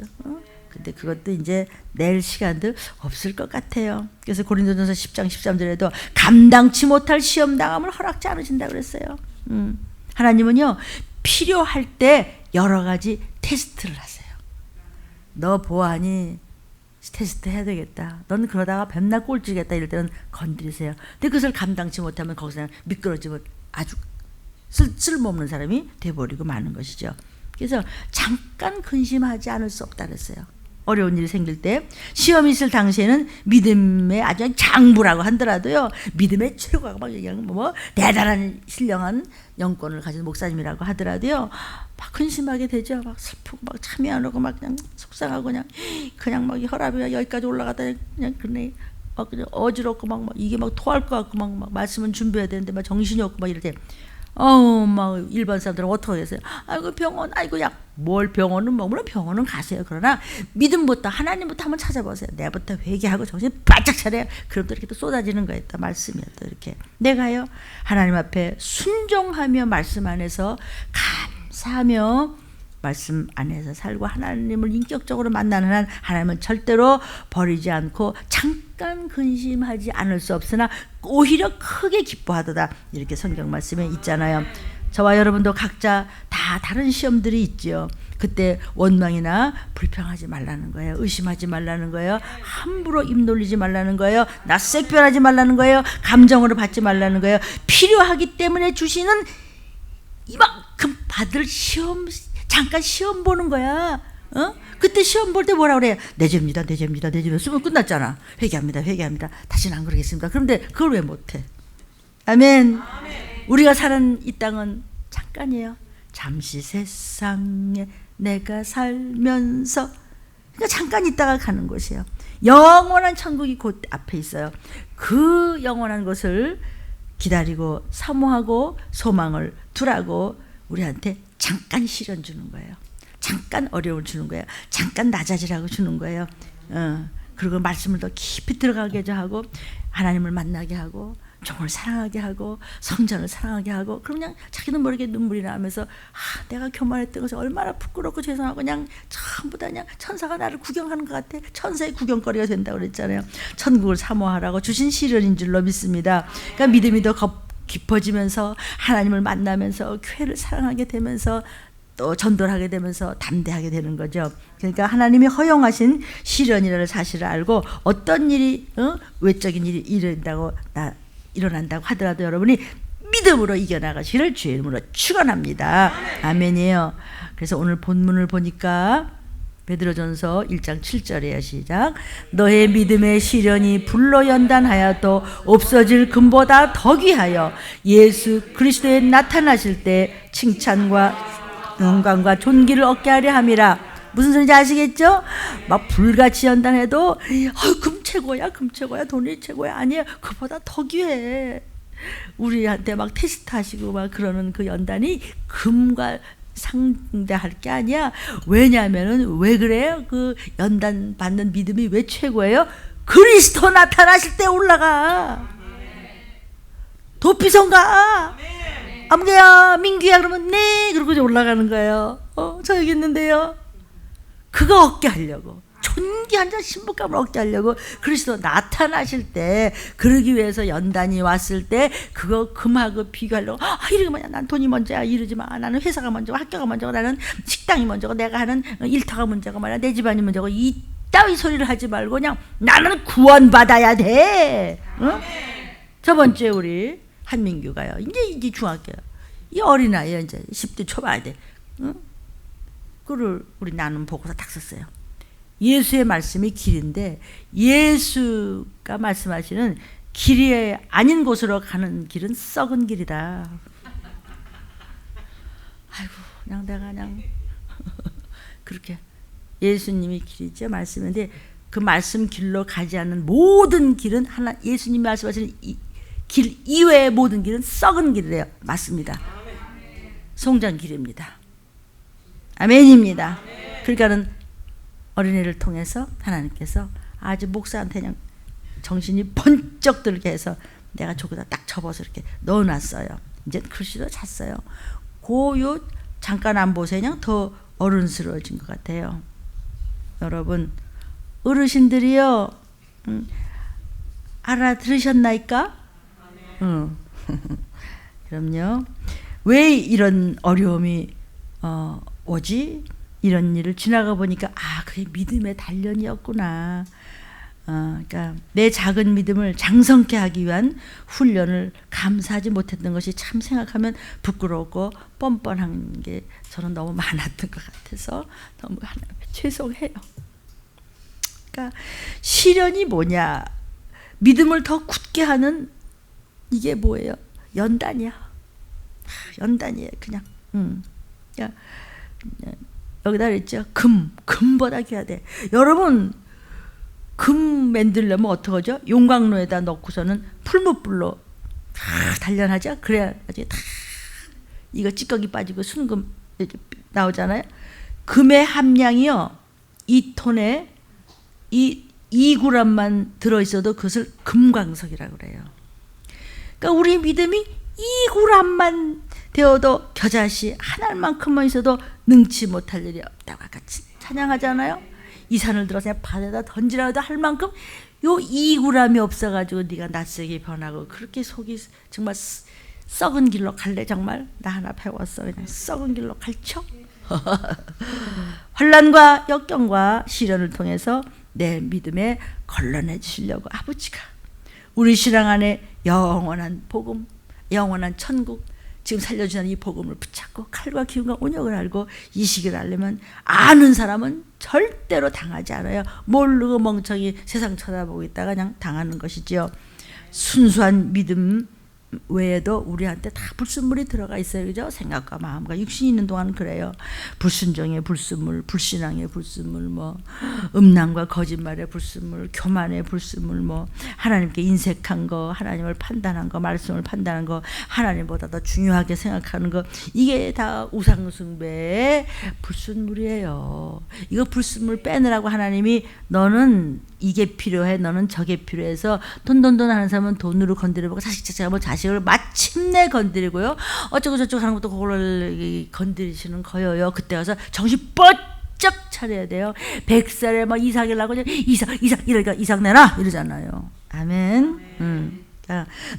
S1: 근데 그것도 이제 낼 시간도 없을 것 같아요. 그래서 고린도전서 10장 13절에도 감당치 못할 시험 당함을 허락지 않으신다 그랬어요. 하나님은요 필요할 때 여러 가지 테스트를 하세요. 너 보아하니 테스트 해야 되겠다. 넌 그러다가 밤낮 꼴찌겠다. 이럴 때는 건드리세요. 근데 그것을 감당치 못하면 거기서 미끄러지면 아주 쓸모없는 사람이 돼버리고 마는 것이죠. 그래서 잠깐 근심하지 않을 수 없다 그랬어요. 어려운 일이 생길 때 시험이 있을 당시에는 믿음의 아주 장부라고 하더라도요, 믿음의 최고가 막 그냥 뭐 대단한 신령한 영권을 가진 목사님이라고 하더라도요, 막 근심하게 되죠. 막 슬프고 막 참이 안 오고 막 그냥 속상하고 그냥 막 혈압이 여기까지 올라가다 그냥 막 그냥 어지럽고 막 이게 막 토할 것 같고 막 말씀은 준비해야 되는데 막 정신이 없고 막 이럴 때. 막 일반 사람들은 어떻게 했어요? 아이고 병원, 아이고 약. 뭘 병원은 물론 병원은 가세요. 그러나 믿음부터 하나님부터 한번 찾아보세요. 내부터 회개하고 정신 바짝 차려요. 그럼 또 이렇게 또 쏟아지는 거예요. 또 말씀이요. 또 이렇게 내가요 하나님 앞에 순종하며 말씀 안에서 감사하며 말씀 안에서 살고 하나님을 인격적으로 만나는 한 하나님은 절대로 버리지 않고 잠깐 근심하지 않을 수 없으나 오히려 크게 기뻐하도다. 이렇게 성경 말씀에 있잖아요. 저와 여러분도 각자 다 다른 시험들이 있죠. 그때 원망이나 불평하지 말라는 거예요. 의심하지 말라는 거예요. 함부로 입 놀리지 말라는 거예요. 낯색변하지 말라는 거예요. 감정으로 받지 말라는 거예요. 필요하기 때문에 주시는 이만큼 받을 시험, 잠깐 시험 보는 거야. 그때 시험 볼 때 뭐라 그래요? 내 죄입니다. 쓰면 끝났잖아. 회개합니다. 다시는 안 그러겠습니다. 그런데 그걸 왜 못해? 아멘. 우리가 사는 이 땅은 잠깐이에요. 잠시 세상에 내가 살면서, 그러니까 잠깐 있다가 가는 곳이에요. 영원한 천국이 곧 앞에 있어요. 그 영원한 것을 기다리고 사모하고 소망을 두라고 우리한테 잠깐 시련 주는 거예요. 잠깐 어려움을 주는 거예요. 잠깐 낮아지라고 주는 거예요. 그리고 말씀을 더 깊이 들어가게 하고 하나님을 만나게 하고 종을 사랑하게 하고 성전을 사랑하게 하고 그럼 그냥 자기도 모르게 눈물이 나면서 내가 교만했던 것이 얼마나 부끄럽고 죄송하고 그냥 전부 다 그냥 천사가 나를 구경하는 것 같아. 천사의 구경거리가 된다고 그랬잖아요. 천국을 사모하라고 주신 시련인 줄로 믿습니다. 그러니까 믿음이 더 깊어지면서 하나님을 만나면서 교회를 사랑하게 되면서 또 전도를 하게 되면서 담대하게 되는 거죠. 그러니까 하나님이 허용하신 시련이라는 사실을 알고 어떤 일이 외적인 일이 일어난다고 하더라도 여러분이 믿음으로 이겨나가시기를 주의 이름으로 축원합니다. 아멘이에요. 그래서 오늘 본문을 보니까 베드로전서 1장 7절이에요. 시작. 너의 믿음의 시련이 불로 연단하여도 없어질 금보다 더 귀하여 예수 그리스도에 나타나실 때 칭찬과 영광과 존귀를 얻게 하려 함이라. 무슨 소리인지 아시겠죠? 막 불같이 연단해도 금 최고야, 금 최고야, 돈이 최고야. 아니에요. 그보다 더 귀해. 우리한테 막 테스트 하시고 막 그러는 그 연단이 금과 상대할 게 아니야. 왜냐하면은 왜 그래요? 그 연단 받는 믿음이 왜 최고예요? 그리스도 나타나실 때 올라가. 도피성가. 아무개야, 민규야 그러면 네 그러고 이제 올라가는 거예요. 저 여기 있는데요. 그거 얻게 하려고, 존귀한 자 신부감을 얻게 하려고 그리스도 나타나실 때, 그러기 위해서 연단이 왔을 때 그거 금하고 비교하려고. 이러지 마냐, 난 돈이 먼저야 이러지 마. 나는 회사가 먼저고 학교가 먼저고 나는 식당이 먼저고 내가 하는 일터가 먼저고 말이야, 내 집안이 먼저고 이따위 소리를 하지 말고 그냥 나는 구원받아야 돼. 응? 저번 주에 우리 한민규가요, 이제 중학교야. 이 어린아이야, 이제 10대 초반에 돼. 응? 그를 우리 나눔 보고서 딱 썼어요. 예수의 말씀이 길인데 예수가 말씀하시는 길이 아닌 곳으로 가는 길은 썩은 길이다. 아이고, 그냥 내가 그냥 그렇게 예수님이 길이죠, 말씀인데 그 말씀 길로 가지 않는 모든 길은 하나, 예수님이 말씀하시는 길 이외의 모든 길은 썩은 길이래요. 맞습니다. 송장길입니다. 아멘입니다. 그러니까는 어린이를 통해서 하나님께서 아주 목사한테 그냥 정신이 번쩍 들게 해서 내가 저기다 딱 접어서 이렇게 넣어놨어요. 이제 글씨도 찼어요. 고요 잠깐 안 보세요. 그냥 더 어른스러워진 것 같아요. 여러분, 어르신들이요, 알아들으셨나이까? 그럼요. 왜 이런 어려움이 오지? 이런 일을 지나가 보니까 그게 믿음의 단련이었구나. 그러니까 내 작은 믿음을 장성케 하기 위한 훈련을 감사하지 못했던 것이 참 생각하면 부끄럽고 뻔뻔한 게 저는 너무 많았던 것 같아서 너무 하나님께 죄송해요. 그러니까 시련이 뭐냐? 믿음을 더 굳게 하는 이게 뭐예요? 연단이야. 연단이에요, 그냥. 그러니까 여기다 그랬죠. 금보다 귀하대. 여러분, 금 만들려면 어떡하죠? 용광로에다 넣고서는 풀무불로 단련하죠. 그래야지 다 이거 찌꺼기 빠지고 순금 이렇게 나오잖아요. 금의 함량이요, 이 톤에 이 2g만 들어있어도 그것을 금광석이라고 그래요. 그러니까 우리 믿음이 2g만 되어도 겨자씨 한 알만큼만 있어도 능치 못할 일이 없다고 아까 찬양하잖아요. 이 산을 들어서 그냥 바다에다 던지라도 할 만큼 요 2g이 없어가지고 네가 낯설게 변하고 그렇게 속이 정말 썩은 길로 갈래. 정말 나 하나 배웠어. 그냥 썩은 길로 갈쳐. 환난과 역경과 시련을 통해서 내 믿음에 걸러내 주시려고 아버지가 우리 신앙 안에 영원한 복음, 영원한 천국, 지금 살려주는 이 복음을 붙잡고 칼과 기운과 온역을 알고 이 시기를 알려면 아는 사람은 절대로 당하지 않아요. 모르고 멍청이 세상 쳐다보고 있다가 그냥 당하는 것이죠. 순수한 믿음, 외에도 우리한테 다 불순물이 들어가 있어요. 그죠? 생각과 마음과 육신이 있는 동안 그래요. 불순종의 불순물, 불신앙의 불순물, 뭐 음란과 거짓말의 불순물, 교만의 불순물, 뭐 하나님께 인색한 거, 하나님을 판단한 거, 말씀을 판단한 거, 하나님보다 더 중요하게 생각하는 거, 이게 다 우상숭배의 불순물이에요. 이거 불순물 빼느라고 하나님이 너는 이게 필요해, 너는 저게 필요해서 돈 하는 사람은 돈으로 건드려보고 자식을 자식을 마침내 건드리고요. 어쩌고 저쩌고 하는 것도 그걸 건드리시는 거예요. 그때 가서 정신 뻗쩍 차려야 돼요. 100살에 막 이삭을 나고 이삭 이러니까 이삭 내놔 이러잖아요. 아멘.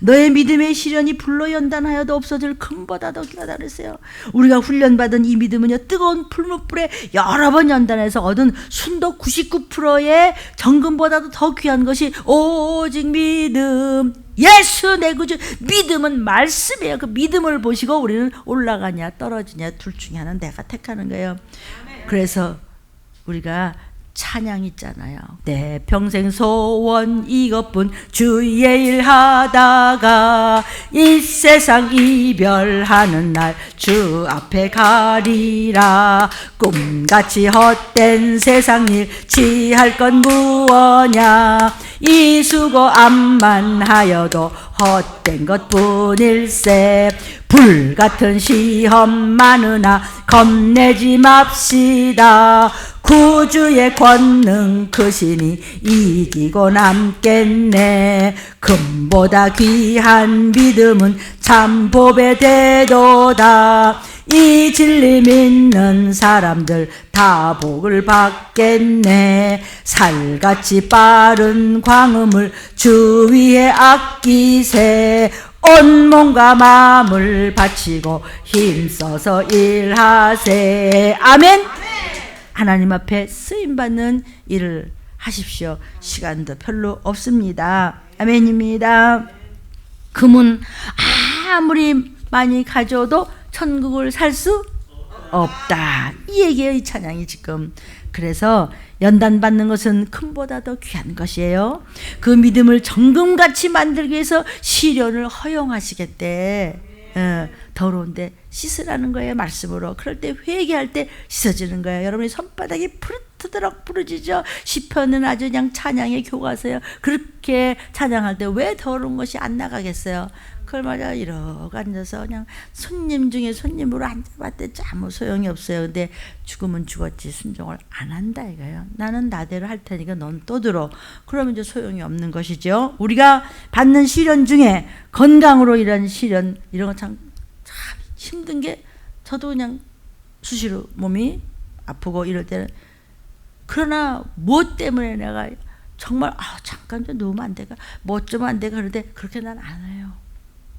S1: 너의 믿음의 시련이 불로 연단하여도 없어질 금보다 더 귀하다 그랬어요. 우리가 훈련받은 이 믿음은요, 뜨거운 풀무불에 여러 번 연단해서 얻은 순도 99%의 정금보다도 더 귀한 것이 오직 믿음, 예수 내 구주. 믿음은 말씀이에요. 그 믿음을 보시고 우리는 올라가냐 떨어지냐 둘 중에 하나는 내가 택하는 거예요. 그래서 우리가 찬양 있잖아요. 내 평생 소원 이것뿐 주의 일 하다가 이 세상 이별하는 날 주 앞에 가리라. 꿈같이 헛된 세상 일 취할 건 무엇냐. 이 수고 암만하여도 헛된 것뿐일세. 불같은 시험 많으나 겁내지 맙시다. 구주의 권능 크시니 이기고 남겠네. 금보다 귀한 믿음은 참 복의 대도다. 이 진리 믿는 사람들 다 복을 받겠네. 살같이 빠른 광음을 주 위에 아끼세. 온 몸과 마음을 바치고 힘써서 일하세. 아멘. 하나님 앞에 쓰임받는 일을 하십시오. 시간도 별로 없습니다. 아멘입니다. 금은 아무리 많이 가져도 천국을 살 수 없다. 이 얘기예요, 이 찬양이 지금. 그래서 연단받는 것은 금보다 더 귀한 것이에요. 그 믿음을 정금같이 만들기 위해서 시련을 허용하시겠대. 더러운데 씻으라는 거예요, 말씀으로. 그럴 때 회개할 때 씻어지는 거예요. 여러분의 손바닥이 푸르트도록 부러지죠. 시편은 아주 그냥 찬양의 교과서예요. 그렇게 찬양할 때 왜 더러운 것이 안 나가겠어요? 그걸 말이야, 이러고 앉아서 그냥 손님 중에 손님으로 앉아봤대 아무 소용이 없어요. 근데 죽으면 죽었지 순종을 안 한다 이거예요. 나는 나대로 할 테니까 넌 또 들어. 그러면 이제 소용이 없는 것이죠. 우리가 받는 시련 중에 건강으로 이런 시련, 이런 거 참 힘든 게, 저도 그냥 수시로 몸이 아프고 이럴 때는, 그러나 뭐 때문에 내가 정말 잠깐 좀 누우면 안 될까, 뭐 좀 안 될까, 그런데 그렇게 난 안 해요.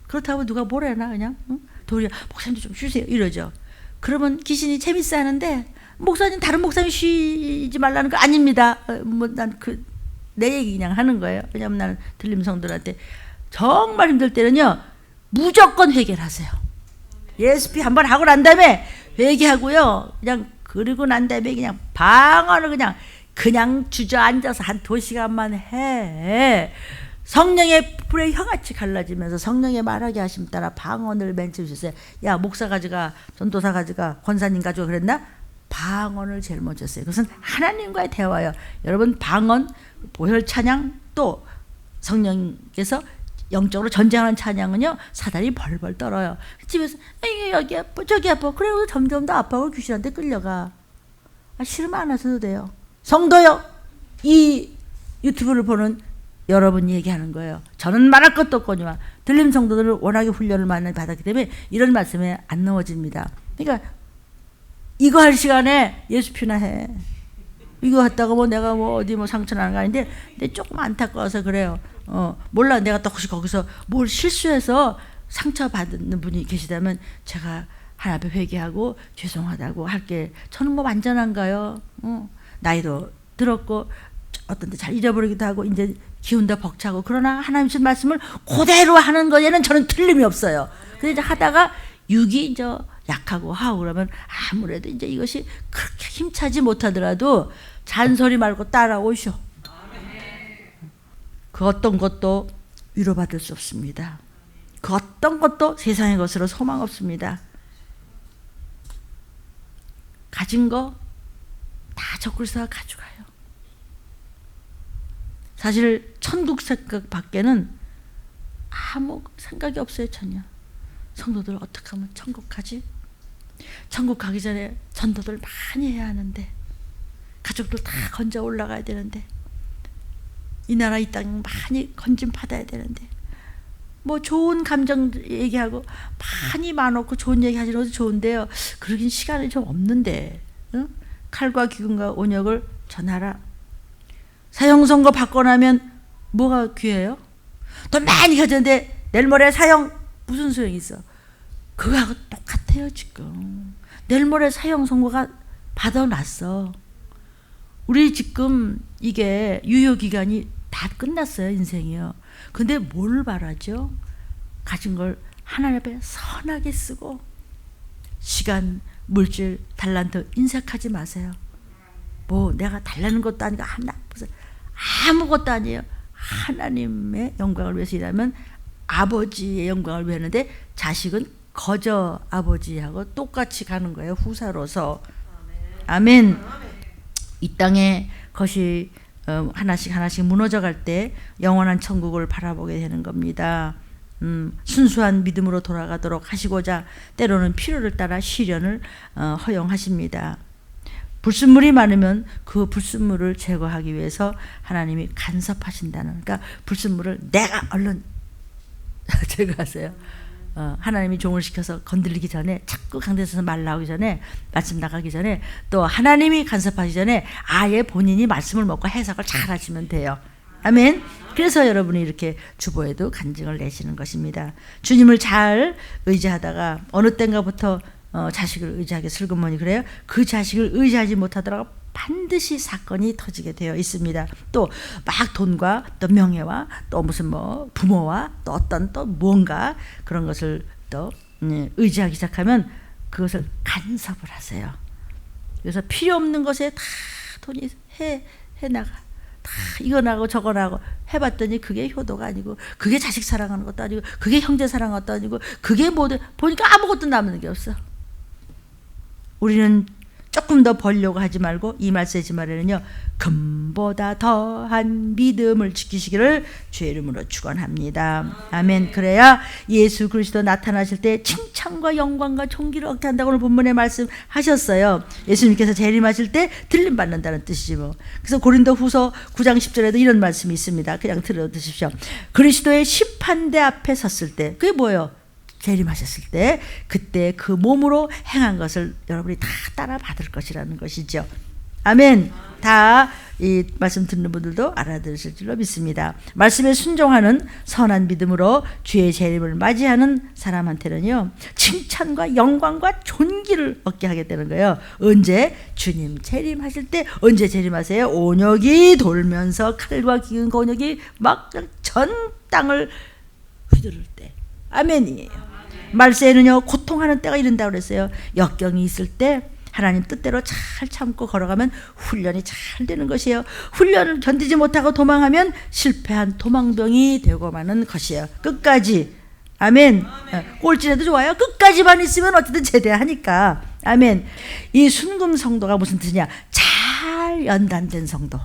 S1: 그렇다고 누가 뭐래나 그냥 도리어 목사님도 좀 쉬세요 이러죠. 그러면 귀신이 재밌어 하는데, 목사님 다른 목사님 쉬지 말라는 거 아닙니다. 뭐 난 내 얘기 그냥 하는 거예요. 왜냐면 나는 들림 성도들한테 정말 힘들 때는요, 무조건 회개를 하세요. 예수피 한번 하고 난 다음에 회개하고요, 그냥 그리고 난 다음에 그냥 방언을 그냥 주저앉아서 한 2시간만 해. 성령의 불에 혀같이 갈라지면서 성령의 말하게 하심 따라 방언을 맨 처음 주세요. 야, 목사 가져가, 전도사 가져가, 권사님 가져가 그랬나? 방언을 제일 먼저 써요. 그것은 하나님과의 대화예요. 여러분, 방언, 보혈 찬양, 또 성령께서 영적으로 전쟁하는 찬양은요, 사단이 벌벌 떨어요. 집에서 여기 아파 저기 아파, 그리고 점점 더 아파하고 귀신한테 끌려가. 싫으면 안 하셔도 돼요. 성도요, 이 유튜브를 보는 여러분 얘기하는 거예요. 저는 말할 것도 없거니와 들림 성도들은 워낙에 훈련을 많이 받았기 때문에 이런 말씀에 안 넘어집니다. 그러니까 이거 할 시간에 예수피나 해. 이거 했다가 뭐 내가 뭐 어디 뭐 상처 나는 거 아닌데, 근데 조금 안타까워서 그래요. 몰라, 내가 또 혹시 거기서 뭘 실수해서 상처 받는 분이 계시다면 제가 하나님 앞에 회개하고 죄송하다고 할게. 저는 뭐 완전한가요? 나이도 들었고 어떤 데 잘 잊어버리기도 하고 이제 기운도 벅차고, 그러나 하나님 주 말씀을 그대로 하는 거에는 저는 틀림이 없어요. 근데 이제 하다가 육이 이제 약하고 하고 그러면 아무래도 이제 이것이 그렇게 힘차지 못하더라도 잔소리 말고 따라오셔. 그 어떤 것도 위로받을 수 없습니다. 그 어떤 것도 세상의 것으로 소망 없습니다. 가진 거 다 적글사가 가져가요. 사실 천국 생각 밖에는 아무 생각이 없어요. 전혀. 성도들 어떻게 하면 천국 가지? 천국 가기 전에 전도들 많이 해야 하는데, 가족들 다 건져 올라가야 되는데, 이 나라 이 땅 많이 건짐 받아야 되는데, 뭐 좋은 감정 얘기하고 많이 많고 좋은 얘기 하시는 것도 좋은데요, 그러긴 시간이 좀 없는데, 응? 칼과 기근과 온역을 전하라. 사형 선고 받고 나면 뭐가 귀해요? 돈 많이 가졌는데 내일 모레 사형 무슨 소용이 있어? 그거하고 똑같아요. 지금 내일 모레 사형 선고가 받아놨어. 우리 지금 이게 유효기간이 다 끝났어요. 인생이요. 근데 뭘 바라죠? 가진 걸 하나님 앞에 선하게 쓰고, 시간, 물질, 달란트 인색하지 마세요. 뭐 내가 달라는 것도 아니고 아무것도 아니에요. 하나님의 영광을 위해서 일하면 아버지의 영광을 위해 하는데, 자식은 거저 아버지하고 똑같이 가는 거예요. 후사로서. 아멘. 이 땅에 것이 하나씩 하나씩 무너져갈 때 영원한 천국을 바라보게 되는 겁니다. 순수한 믿음으로 돌아가도록 하시고자 때로는 필요를 따라 시련을 허용하십니다. 불순물이 많으면 그 불순물을 제거하기 위해서 하나님이 간섭하신다는, 그러니까 불순물을 내가 얼른 제거하세요. 하나님이 종을 시켜서 건들리기 전에, 자꾸 강대에서 말 나오기 전에, 말씀 나가기 전에, 또 하나님이 간섭하기 전에 아예 본인이 말씀을 먹고 해석을 잘 하시면 돼요. 아멘. 그래서 여러분이 이렇게 주보에도 간증을 내시는 것입니다. 주님을 잘 의지하다가 어느 때인가부터 자식을 의지하게 슬그머니 그래요. 그 자식을 의지하지 못하더라도 반드시 사건이 터지게 되어 있습니다. 또 막 돈과 또 명예와 또 무슨 뭐 부모와 또 어떤 또 무언가 그런 것을 또 의지하기 시작하면 그것을 간섭을 하세요. 그래서 필요 없는 것에 다 돈이 해나가. 다 이거 나고 저거 나고 해봤더니 그게 효도가 아니고, 그게 자식 사랑하는 것도 아니고, 그게 형제 사랑하는 것도 아니고, 그게 뭐 보니까 아무것도 남는 게 없어. 우리는 조금 더 벌려고 하지 말고 이 말세지 말에는요, 금보다 더한 믿음을 지키시기를 주의 이름으로 축원합니다. 아멘. 그래야 예수 그리스도 나타나실 때 칭찬과 영광과 존귀를 얻게 한다고 오늘 본문에 말씀하셨어요. 예수님께서 재림하실 때 들림 받는다는 뜻이지 뭐. 그래서 고린도 후서 9장 10절에도 이런 말씀이 있습니다. 그냥 들어드십시오. 그리스도의 심판대 앞에 섰을 때, 그게 뭐예요? 재림하셨을 때, 그때 그 몸으로 행한 것을 여러분이 다 따라 받을 것이라는 것이죠. 아멘. 다 이 말씀 듣는 분들도 알아들으실 줄로 믿습니다. 말씀에 순종하는 선한 믿음으로 주의 재림을 맞이하는 사람한테는요, 칭찬과 영광과 존귀를 얻게 하게 되는 거예요. 언제? 주님 재림하실 때. 언제 재림하세요? 온역이 돌면서 칼과 기근과 온역이 막 전 땅을 휘두를 때. 아멘이에요. 말세에는요, 고통하는 때가 이른다고 그랬어요. 역경이 있을 때 하나님 뜻대로 잘 참고 걸어가면 훈련이 잘 되는 것이에요. 훈련을 견디지 못하고 도망하면 실패한 도망병이 되고 마는 것이에요. 끝까지. 아멘. 꼴찌라도 좋아요. 끝까지만 있으면 어쨌든 제대하니까. 아멘. 이 순금 성도가 무슨 뜻이냐? 잘 연단된 성도.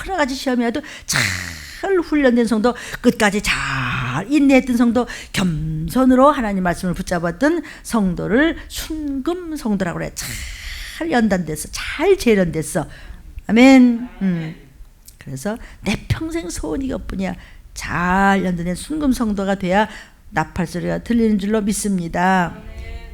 S1: 여러 가지 시험이 와도 잘 훈련된 성도, 끝까지 잘 인내했던 성도, 겸손으로 하나님 말씀을 붙잡았던 성도를 순금 성도라고 그래. 잘 연단됐어. 잘 재련됐어. 아멘. 그래서 내 평생 소원이 이것뿐이야. 잘 연단된 순금 성도가 돼야 나팔 소리가 들리는 줄로 믿습니다.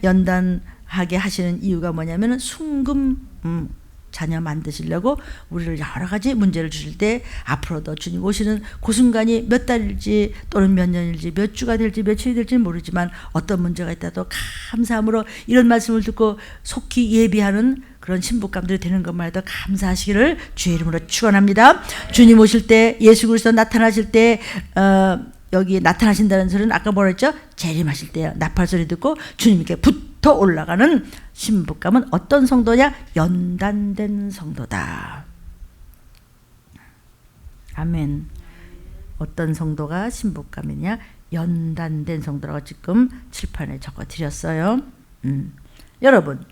S1: 연단하게 하시는 이유가 뭐냐면 순금 자녀 만드시려고 우리를 여러 가지 문제를 주실 때, 앞으로도 주님 오시는 그 순간이 몇 달일지 또는 몇 년일지 몇 주가 될지 며칠이 될지 모르지만 어떤 문제가 있다도 감사함으로 이런 말씀을 듣고 속히 예비하는 그런 신부감들이 되는 것만 해도 감사하시기를 주의 이름으로 축원합니다. 주님 오실 때, 예수 그리스도 나타나실 때, 여기 나타나신다는 소리는 아까 뭐라 했죠? 재림하실 때요. 나팔 소리 듣고 주님께 붙어 올라가는 신부감은 어떤 성도냐? 연단된 성도다. 아멘. 어떤 성도가 신부감이냐? 연단된 성도라고 지금 칠판에 적어 드렸어요. 여러분,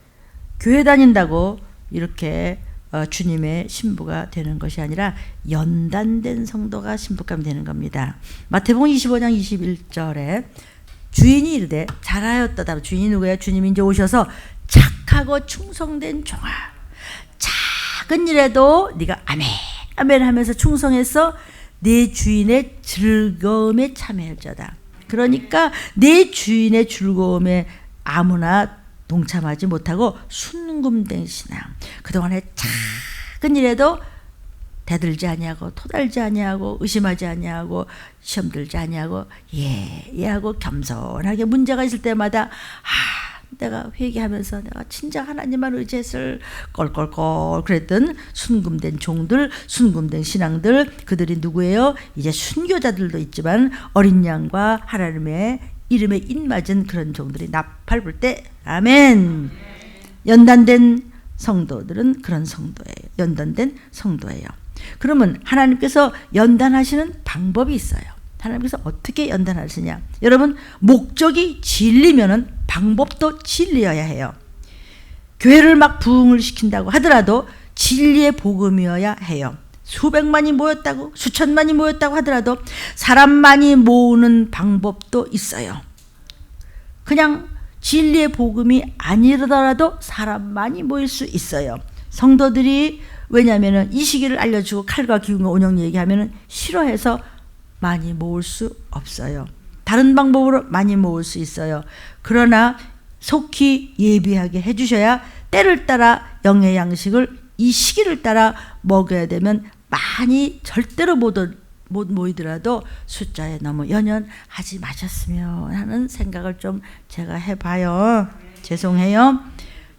S1: 교회 다닌다고 이렇게 주님의 신부가 되는 것이 아니라 연단된 성도가 신부감이 되는 겁니다. 마태복음 25장 21절에 주인이 이르되 잘하였다. 주인이 누구예요? 주님이 이제 오셔서 착하고 충성된 종아, 작은 일에도 네가 아멘 아멘 하면서 충성해서 내 주인의 즐거움에 참여할자다. 그러니까 내 주인의 즐거움에 아무나 동참하지 못하고 순금된 신앙, 그동안에 작은 일에도 대들지 아니하고 토달지 아니하고 의심하지 아니하고 시험 들지 아니하고 예하고 겸손하게 문제가 있을 때마다 내가 회개하면서 내가 진짜 하나님만 의지했을 껄껄껄 그랬던 순금된 종들, 순금된 신앙들, 그들이 누구예요? 이제 순교자들도 있지만 어린 양과 하나님의 이름에 입맞은 그런 종들이 나팔 불 때 아멘. 연단된 성도들은 그런 성도예요. 연단된 성도예요. 그러면 하나님께서 연단하시는 방법이 있어요. 하나님께서 어떻게 연단하시냐? 여러분, 목적이 진리면은 방법도 진리여야 해요. 교회를 막 부흥을 시킨다고 하더라도 진리의 복음이어야 해요. 수백만이 모였다고, 수천만이 모였다고 하더라도 사람만이 모으는 방법도 있어요. 그냥 진리의 복음이 아니더라도 사람만이 모일 수 있어요. 성도들이, 왜냐하면 이 시기를 알려주고 칼과 기운과 온영 얘기하면 싫어해서 많이 모을 수 없어요. 다른 방법으로 많이 모을 수 있어요. 그러나 속히 예비하게 해주셔야 때를 따라 영의 양식을 이 시기를 따라 먹어야 되면 많이 절대로 못 모이더라도 숫자에 너무 연연하지 마셨으면 하는 생각을 좀 제가 해봐요. 죄송해요.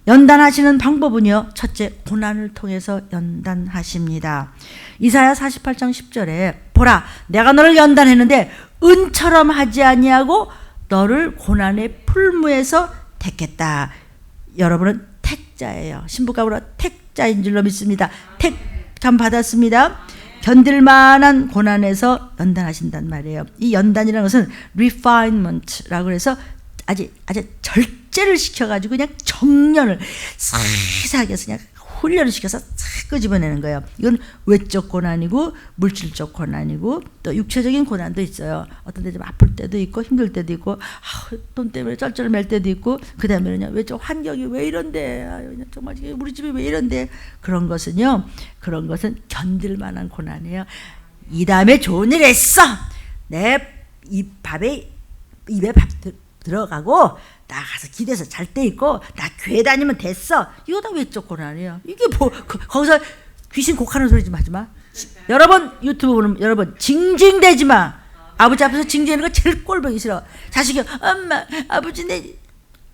S1: 연단하시는 방법은요, 첫째, 고난을 통해서 연단하십니다. 이사야 48장 10절에 보라, 내가 너를 연단했는데 은처럼 하지 아니하고 너를 고난의 풀무에서 택했다. 여러분은 택자예요. 신부감으로 택자인 줄로 믿습니다. 택감 받았습니다. 견딜 만한 고난에서 연단하신단 말이에요. 이 연단이라는 것은 refinement라고 해서 아주 절제를 시켜가지고 그냥 정련을 세세하게 해서 그냥 훈련을 시켜서 싹 끄집어내는 거예요. 이건 외적 고난이고 물질적 고난이고 또 육체적인 고난도 있어요. 어떤 데 좀 아플 때도 있고 힘들 때도 있고 돈 때문에 쩔쩔 맬 때도 있고, 그 다음에는요, 외적 환경이 왜 이런데, 정말 우리 집이 왜 이런데, 그런 것은 견딜 만한 고난이에요. 이 다음에 좋은 일 했어. 내 입에 밥 들어가고 나가서 기대서 잘 때 있고 나 교회 다니면 됐어. 이거 다 외적 고난이에요. 이게 뭐 거기서 귀신 곡하는 소리 좀 하지 마. 여러분 유튜브 보는 여러분 징징대지 마. 아버지 앞에서 징징대는 거 제일 꼴보기 싫어. 자식이 엄마 아버지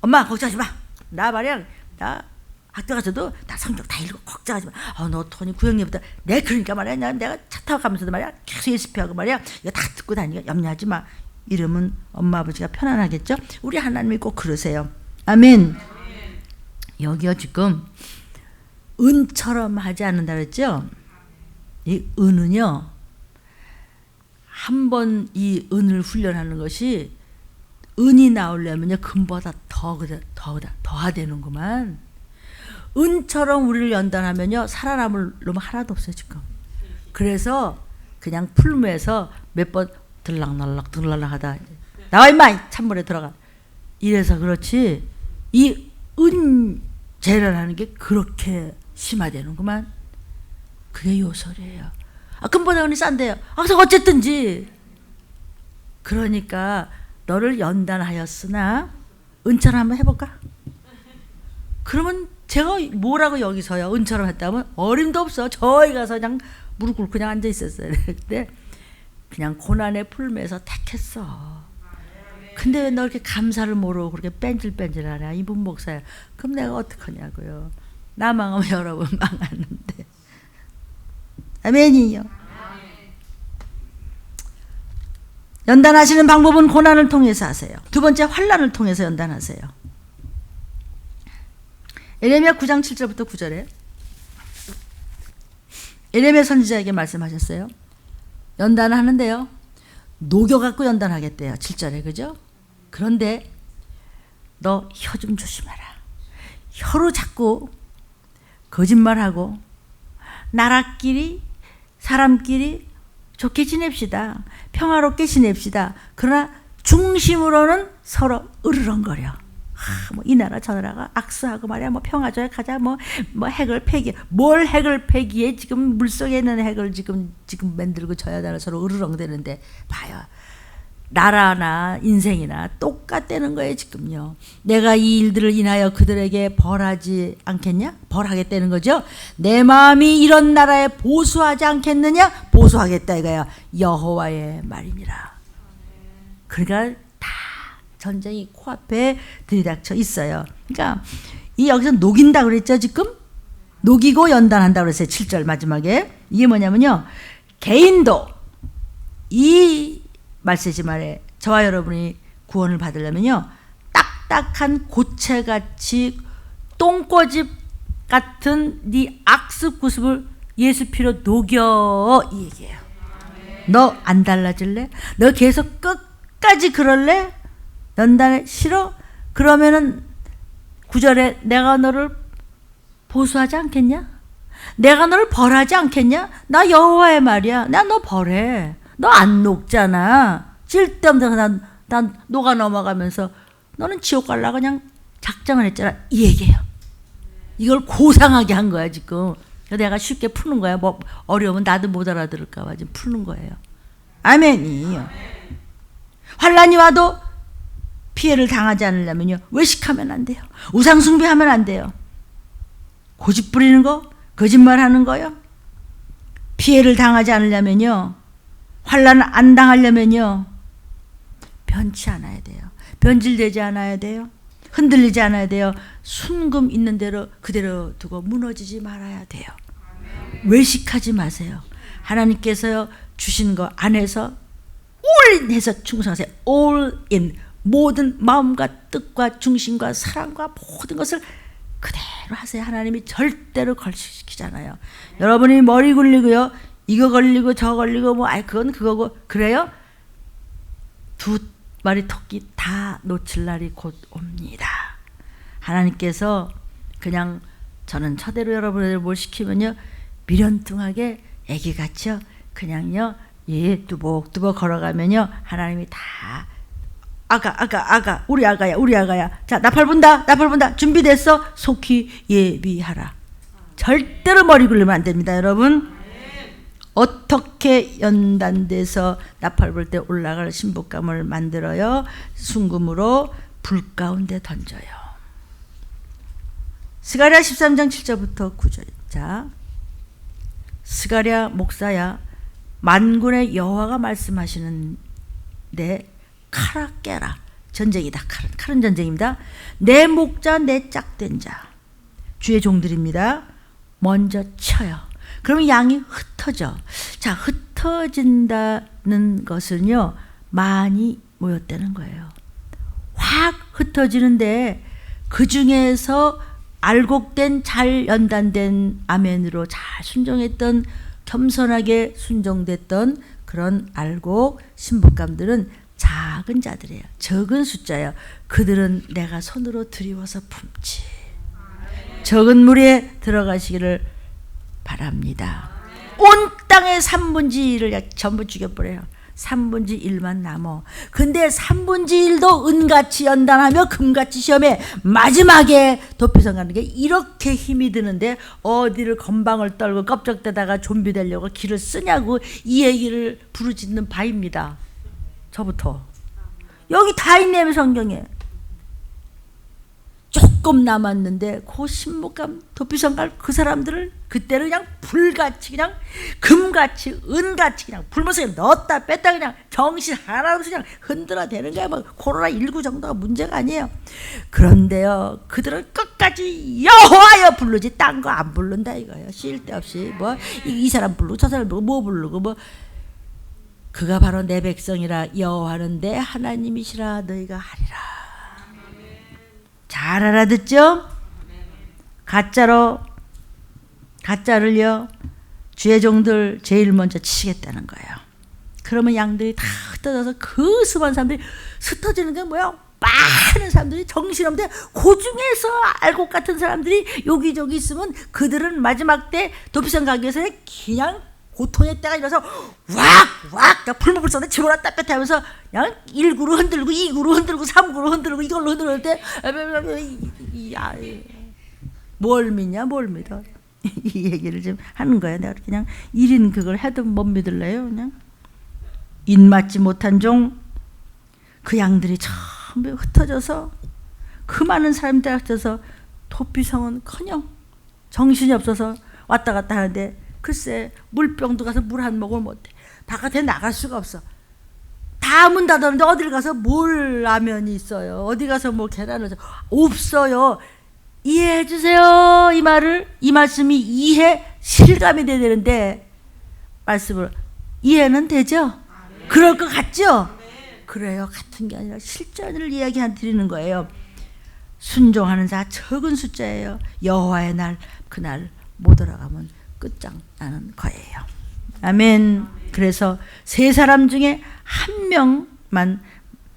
S1: 엄마 걱정하지 마. 나 말이야, 나 학교 가서도 나 성경 다 읽고 걱정하지 마. 너 토니 구형님부터 그러니까 말이야, 내가 차 타고 가면서도 말이야 계속 예습하고 말이야 이거 다 듣고 다니니까 염려하지 마. 이러면 엄마 아버지가 편안하겠죠? 우리 하나님이 꼭 그러세요. 아멘. 여기요, 지금 은처럼 하지 않는다 그랬죠? 이 은은요, 한 번 이 은을 훈련하는 것이, 은이 나오려면요 금보다 더하 되는구만. 은처럼 우리를 연단하면요 살아남을 놈 하나도 없어요 지금. 그래서 그냥 풀무에서 몇 번 들락날락 하다 나와 임마 찬물에 들어가, 이래서 그렇지 이 은재라는 게 그렇게 심화되는구만. 그게 요설이에요. 금보다 은이 싼데요. 그래서 어쨌든지, 그러니까 너를 연단하였으나 은처럼 한번 해볼까? 그러면 제가 뭐라고 여기서요 은처럼 했다면 어림도 없어. 저희 가서 그냥 무릎 꿇고 그냥 앉아 있었어요. 근데 그냥 고난의 풀매에서 택했어. 근데 왜 너 이렇게 감사를 모르고 그렇게 뺀질뺀질하냐 이분 목사야. 그럼 내가 어떡하냐고요. 나 망하면 여러분 망하는데. 아멘이요. 연단하시는 방법은 고난을 통해서 하세요. 두 번째, 환난을 통해서 연단하세요. 예레미야 9장 7절부터 9절에 예레미야 선지자에게 말씀하셨어요. 연단을 하는데요, 녹여갖고 연단하겠대요. 7절에. 그죠? 그런데 너 혀 좀 조심해라. 혀로 자꾸 거짓말하고 나라끼리 사람끼리 좋게 지냅시다. 평화롭게 지냅시다. 그러나 중심으로는 서로 으르렁거려. 뭐 이 나라 저 나라가 악수하고 말이야. 뭐 평화조약 하자. 뭐 핵을 폐기. 뭘 핵을 폐기해? 지금 물속에 있는 핵을 지금 만들고 저야 나라 서로 으르렁대는데 봐요. 나라나 인생이나 똑같다는 거예요. 지금요. 내가 이 일들을 인하여 그들에게 벌하지 않겠냐? 벌하겠다는 거죠. 내 마음이 이런 나라에 보수하지 않겠느냐? 보수하겠다 이거야. 여호와의 말이니라. 그러니까 다 전쟁이 코앞에 들이닥쳐 있어요. 그러니까 이 여기서 녹인다 그랬죠. 지금 녹이고 연단한다 그랬어요. 7절 마지막에. 이게 뭐냐면요. 개인도 이 말세지 말에 저와 여러분이 구원을 받으려면요, 딱딱한 고체같이 똥꼬집 같은 네 악습 구습을 예수 피로 녹여 이 얘기예요. 너 안 달라질래? 너 계속 끝까지 그럴래? 연단에 싫어? 그러면은 9절에 내가 너를 보수하지 않겠냐? 내가 너를 벌하지 않겠냐? 나 여호와의 말이야. 나 너 벌해. 너 안 녹잖아. 쓸데없는 난 녹아 넘어가면서 너는 지옥 갈라 그냥 작정을 했잖아. 이 얘기예요. 이걸 고상하게 한 거야 지금. 내가 쉽게 푸는 거야. 뭐 어려우면 나도 못 알아들을까 봐 지금 푸는 거예요. 아멘이요. 환란이 와도 피해를 당하지 않으려면요, 외식하면 안 돼요. 우상 숭배하면 안 돼요. 고집 부리는 거, 거짓말하는 거요. 피해를 당하지 않으려면요, 환란 안 당하려면요, 변치 않아야 돼요. 변질되지 않아야 돼요. 흔들리지 않아야 돼요. 순금 있는 대로 그대로 두고 무너지지 말아야 돼요. 외식하지 마세요. 하나님께서요 주신 거 안에서 all 해서 충성하세요. all in. 모든 마음과 뜻과 중심과 사랑과 모든 것을 그대로 하세요. 하나님이 절대로 걸시키잖아요. 여러분이 머리 굴리고요, 이거 걸리고 저 걸리고 뭐 그건 그거고 그래요? 두 마리 토끼 다 놓칠 날이 곧 옵니다. 하나님께서 그냥 저는 저대로 여러분들 뭘 시키면요, 미련뚱하게 애기같이요 그냥요 뚜벅뚜벅 걸어가면요 하나님이 다 아가 우리 아가야 자 나팔 분다 준비됐어 속히 예비하라. 절대로 머리 굴리면 안 됩니다 여러분. 어떻게 연단돼서 나팔 불 때 올라갈 신부감을 만들어요? 순금으로 불 가운데 던져요. 스가랴 13장 7절부터 9절. 자, 스가랴 목사야, 만군의 여호와가 말씀하시는데 칼아 깨라. 전쟁이다. 칼은 전쟁입니다. 내 목자 내 짝된 자 주의 종들입니다. 먼저 쳐요. 그러면 양이 흩어져. 자, 흩어진다는 것은요, 많이 모였다는 거예요. 확 흩어지는데 그 중에서 알곡된 잘 연단된 아멘으로 잘 순종했던, 겸손하게 순종됐던 그런 알곡 신부감들은 작은 자들이에요. 적은 숫자예요. 그들은 내가 손으로 드리워서 품지. 적은 물에 들어가시기를 바랍니다. 온 땅의 3분의 1을 전부 죽여버려요. 3분의 1만 남어. 근데 3분의 1도 은같이 연단하며 금같이 시험에 마지막에 도피성 가는 게 이렇게 힘이 드는데 어디를 건방을 떨고 껍적대다가 좀비 되려고 길을 쓰냐고 이 얘기를 부르짖는 바입니다. 저부터. 여기 다 있네요 성경에. 조금 남았는데 그 신목감 도피성 갈 그 사람들을 그때는 그냥 불같이 그냥 금같이 은같이 그냥 불못에 넣었다 뺐다 그냥 정신 하나 없이 그냥 흔들어대는 거야. 뭐 코로나19 정도가 문제가 아니에요. 그런데요 그들은 끝까지 여호와여 부르지 딴 거 안 부른다 이거예요. 쓸데없이 뭐 이 사람 부르고 저 사람 부르고 뭐 부르고 뭐. 그가 바로 내 백성이라 여호와는 내 하나님이시라 너희가 하리라. 잘 알아듣죠? 가짜를요 주의 종들 제일 먼저 치겠다는 거예요. 그러면 양들이 다 흩어져서 그 수많은 사람들이 흩어지는 게 뭐야? 많은 사람들이 정신없는데 그 중에서 알곡 같은 사람들이 여기저기 있으면 그들은 마지막 때 도피성 가기에서 그냥 고통의 때가 일어서 왁왁 풀목을 쏘는데 집어넣었다 뺐다 하면서 그냥 1구로 흔들고 2구로 흔들고 3구로 흔들고 이걸로 흔들 때 뭘 믿냐 뭘 믿어 이 얘기를 좀 하는 거야. 내가 그냥 1인 그걸 해도 못 믿을래요. 그냥 인맞지 못한 종 그 양들이 전부 흩어져서 그 많은 사람들이 흩어져서 도피성은커녕 정신이 없어서 왔다 갔다 하는데 글쎄 물병도 가서 물 한 모금을 못해. 바깥에 나갈 수가 없어. 다 문 닫았는데 어딜 가서 뭘 라면이 있어요. 어디 가서 뭐 계란을 없어요. 이해해 주세요. 이 말을 이 말씀이 이해 실감이 돼야 되는데 말씀을 이해는 되죠? 그럴 것 같죠? 그래요. 같은 게 아니라 실전을 이야기드리는 거예요. 순종하는 자 적은 숫자예요. 여호와의 날 그날 못 돌아가면 끝장나는 거예요. 아멘. 그래서 세 사람 중에 한 명만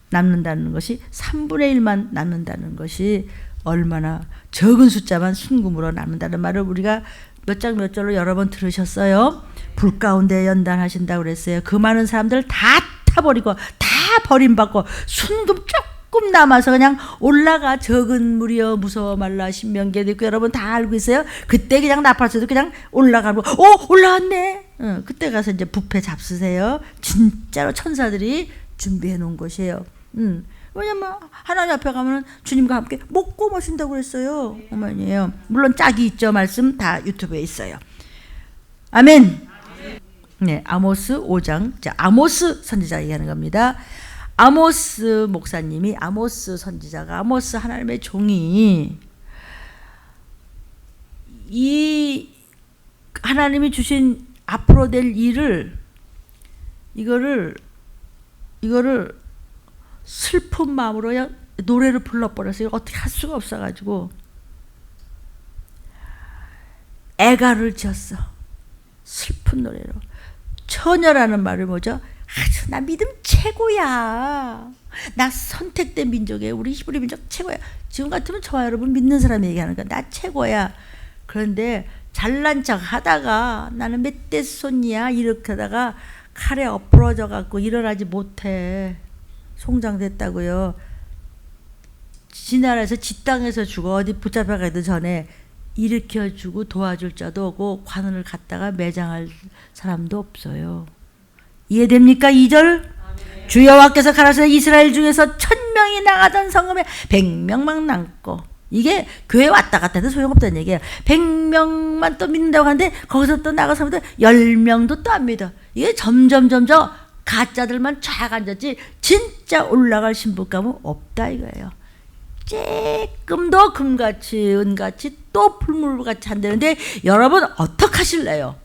S1: 남는다는 것이 3분의 1만 남는다는 것이 얼마나 적은 숫자만 순금으로 남는다는 말을 우리가 몇 장 몇 절로 여러 번 들으셨어요. 불 가운데 연단하신다고 그랬어요. 그 많은 사람들 다 타버리고 다 버림받고 순금 조금 남아서 그냥 올라가. 적은 무리여 무서워 말라 신명기에도 있고 여러분 다 알고 있어요. 그때 그냥 나팔소도 그냥 올라가고 올라왔네. 그때 가서 이제 부패 잡수세요. 진짜로 천사들이 준비해 놓은 곳이에요. 왜냐면 하나님 앞에 가면 주님과 함께 먹고 마신다고 그랬어요. 어머니예요. 물론 짝이 있죠. 말씀 다 유튜브에 있어요. 아멘. 네, 아모스 5장. 자, 아모스 선지자 얘기하는 겁니다. 아모스 목사님이 아모스 선지자가 아모스 하나님의 종이 이 하나님이 주신 앞으로 될 일을 이거를 슬픈 마음으로 노래를 불러버렸어요. 어떻게 할 수가 없어가지고 애가를 지었어. 슬픈 노래로. 처녀라는 말을 뭐죠? 아주 나 믿음 최고야. 나 선택된 민족이에요. 우리 히브리 민족 최고야. 지금 같으면 저와 여러분 믿는 사람이 얘기하는 거야. 나 최고야. 그런데 잘난 척 하다가 나는 멧돼손이야 이렇게 하다가 칼에 엎어져 갖고 일어나지 못해. 송장됐다고요. 지 나라에서 지 땅에서 죽어 어디 붙잡혀가기도 전에 일으켜주고 도와줄 자도 없고 관원을 갖다가 매장할 사람도 없어요. 이해됩니까? 2절 주 여호와께서 가라사대 이스라엘 중에서 1000명이 나가던 성읍에 100명만 남고 이게 교회 왔다 갔다 해도 소용없다는 얘기예요. 100명만 또 믿는다고 하는데 거기서 또 나가서 10명도 또 안 믿어. 이게 점점 가짜들만 쫙 앉았지 진짜 올라갈 신부감은 없다 이거예요. 조금도 금같이 은같이 또 풀물같이 한다는데 여러분 어떡하실래요?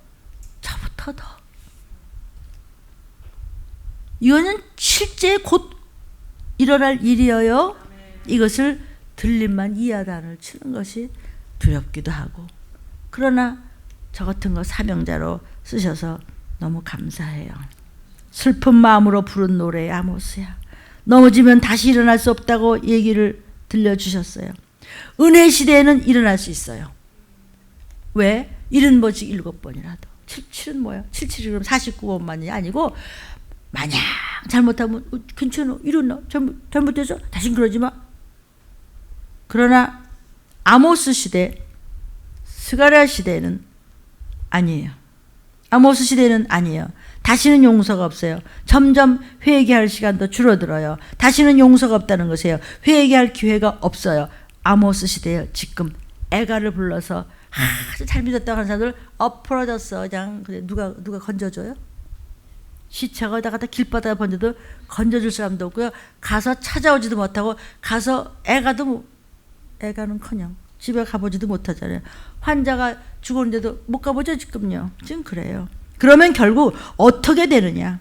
S1: 저부터 더. 이거는 실제 곧 일어날 일이어요. 이것을 들림만 이하단을 치는 것이 두렵기도 하고 그러나 저 같은 거 사명자로 쓰셔서 너무 감사해요. 슬픈 마음으로 부른 노래 아모스야. 넘어지면 다시 일어날 수 없다고 얘기를 들려주셨어요. 은혜 시대에는 일어날 수 있어요. 왜? 70번씩 7번이라도. 77은 뭐야? 77이 그럼 49번만이 아니고 마냥 잘못하면 괜찮아 일어나 잘못해서 다신 그러지 마. 그러나 아모스 시대 스가랴 시대는 아니에요. 아모스 시대는 아니에요. 다시는 용서가 없어요. 점점 회개할 시간도 줄어들어요. 다시는 용서가 없다는 것이에요. 회개할 기회가 없어요. 아모스 시대에 지금 애가를 불러서 아주 잘 믿었다고 하는 사람들 엎어졌어. 그냥 누가 건져줘요? 시체가 나가다 길바닥에 번져도 건져줄 사람도 없고요. 가서 찾아오지도 못하고 가서 애가는커녕 집에 가보지도 못하잖아요. 환자가 죽었는데도 못 가보죠 지금요. 지금 그래요. 그러면 결국 어떻게 되느냐?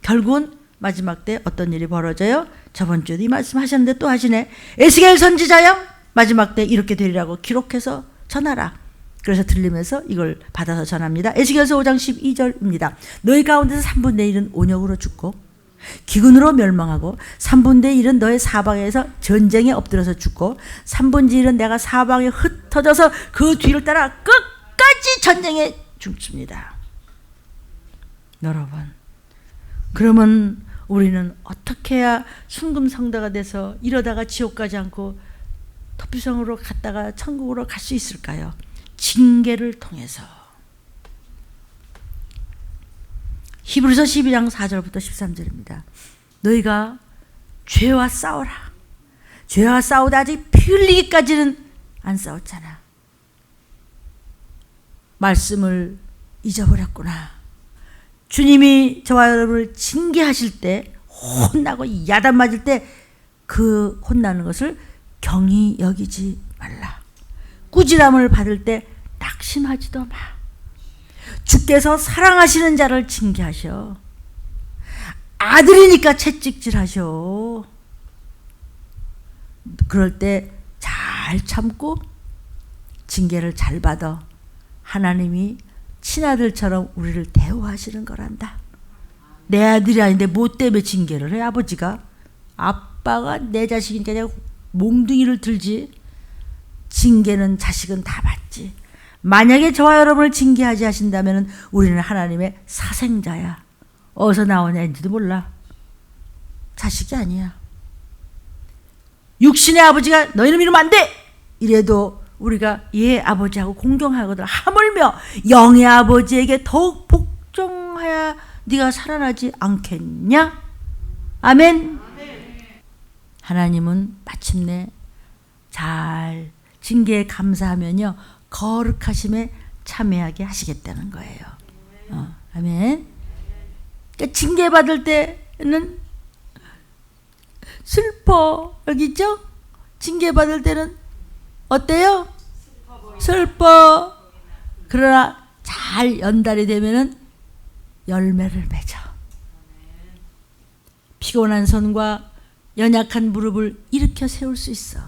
S1: 결국은 마지막 때 어떤 일이 벌어져요? 저번 주에도 이 말씀 하셨는데 또 하시네. 에스겔 선지자여 마지막 때 이렇게 되리라고 기록해서 전하라. 그래서 들리면서 이걸 받아서 전합니다. 에스겔서 5장 12절입니다. 너희 가운데서 3분의 1은 온역으로 죽고 기근으로 멸망하고 3분의 1은 너의 사방에서 전쟁에 엎드려서 죽고 3분의 1은 내가 사방에 흩어져서 그 뒤를 따라 끝까지 전쟁에 죽습니다. 여러분, 그러면 우리는 어떻게 해야 순금성대가 돼서 이러다가 지옥 가지 않고 터피성으로 갔다가 천국으로 갈 수 있을까요? 징계를 통해서. 히브리서 12장 4절부터 13절입니다. 너희가 죄와 싸워라. 죄와 싸우다 아직 피 흘리기까지는 안 싸웠잖아. 말씀을 잊어버렸구나. 주님이 저와 여러분을 징계하실 때, 혼나고 야단 맞을 때 그 혼나는 것을 경히 여기지 말라. 꾸지람을 받을 때 낙심하지도 마. 주께서 사랑하시는 자를 징계하셔. 아들이니까 채찍질하셔. 그럴 때 잘 참고 징계를 잘 받아. 하나님이 친아들처럼 우리를 대우하시는 거란다. 내 아들이 아닌데 뭐 때문에 징계를 해? 아버지가, 아빠가 내 자식이니까 내가 몽둥이를 들지. 징계는 자식은 다 받지. 만약에 저와 여러분을 징계하지 하신다면 우리는 하나님의 사생자야. 어디서 나온 애인지도 몰라. 자식이 아니야. 육신의 아버지가 너희는 이러면 안 돼! 이래도 우리가 예 아버지하고 공경하거든. 하물며 영의 아버지에게 더욱 복종하여 네가 살아나지 않겠냐? 아멘. 하나님은 마침내 잘 징계에 감사하면요 거룩하심에 참여하게 하시겠다는 거예요. 아멘. 그러니까 징계 받을 때는 슬퍼. 여기 있죠? 징계 받을 때는 어때요? 슬퍼. 그러나 잘 연달이 되면은 열매를 맺어. 피곤한 손과 연약한 무릎을 일으켜 세울 수 있어.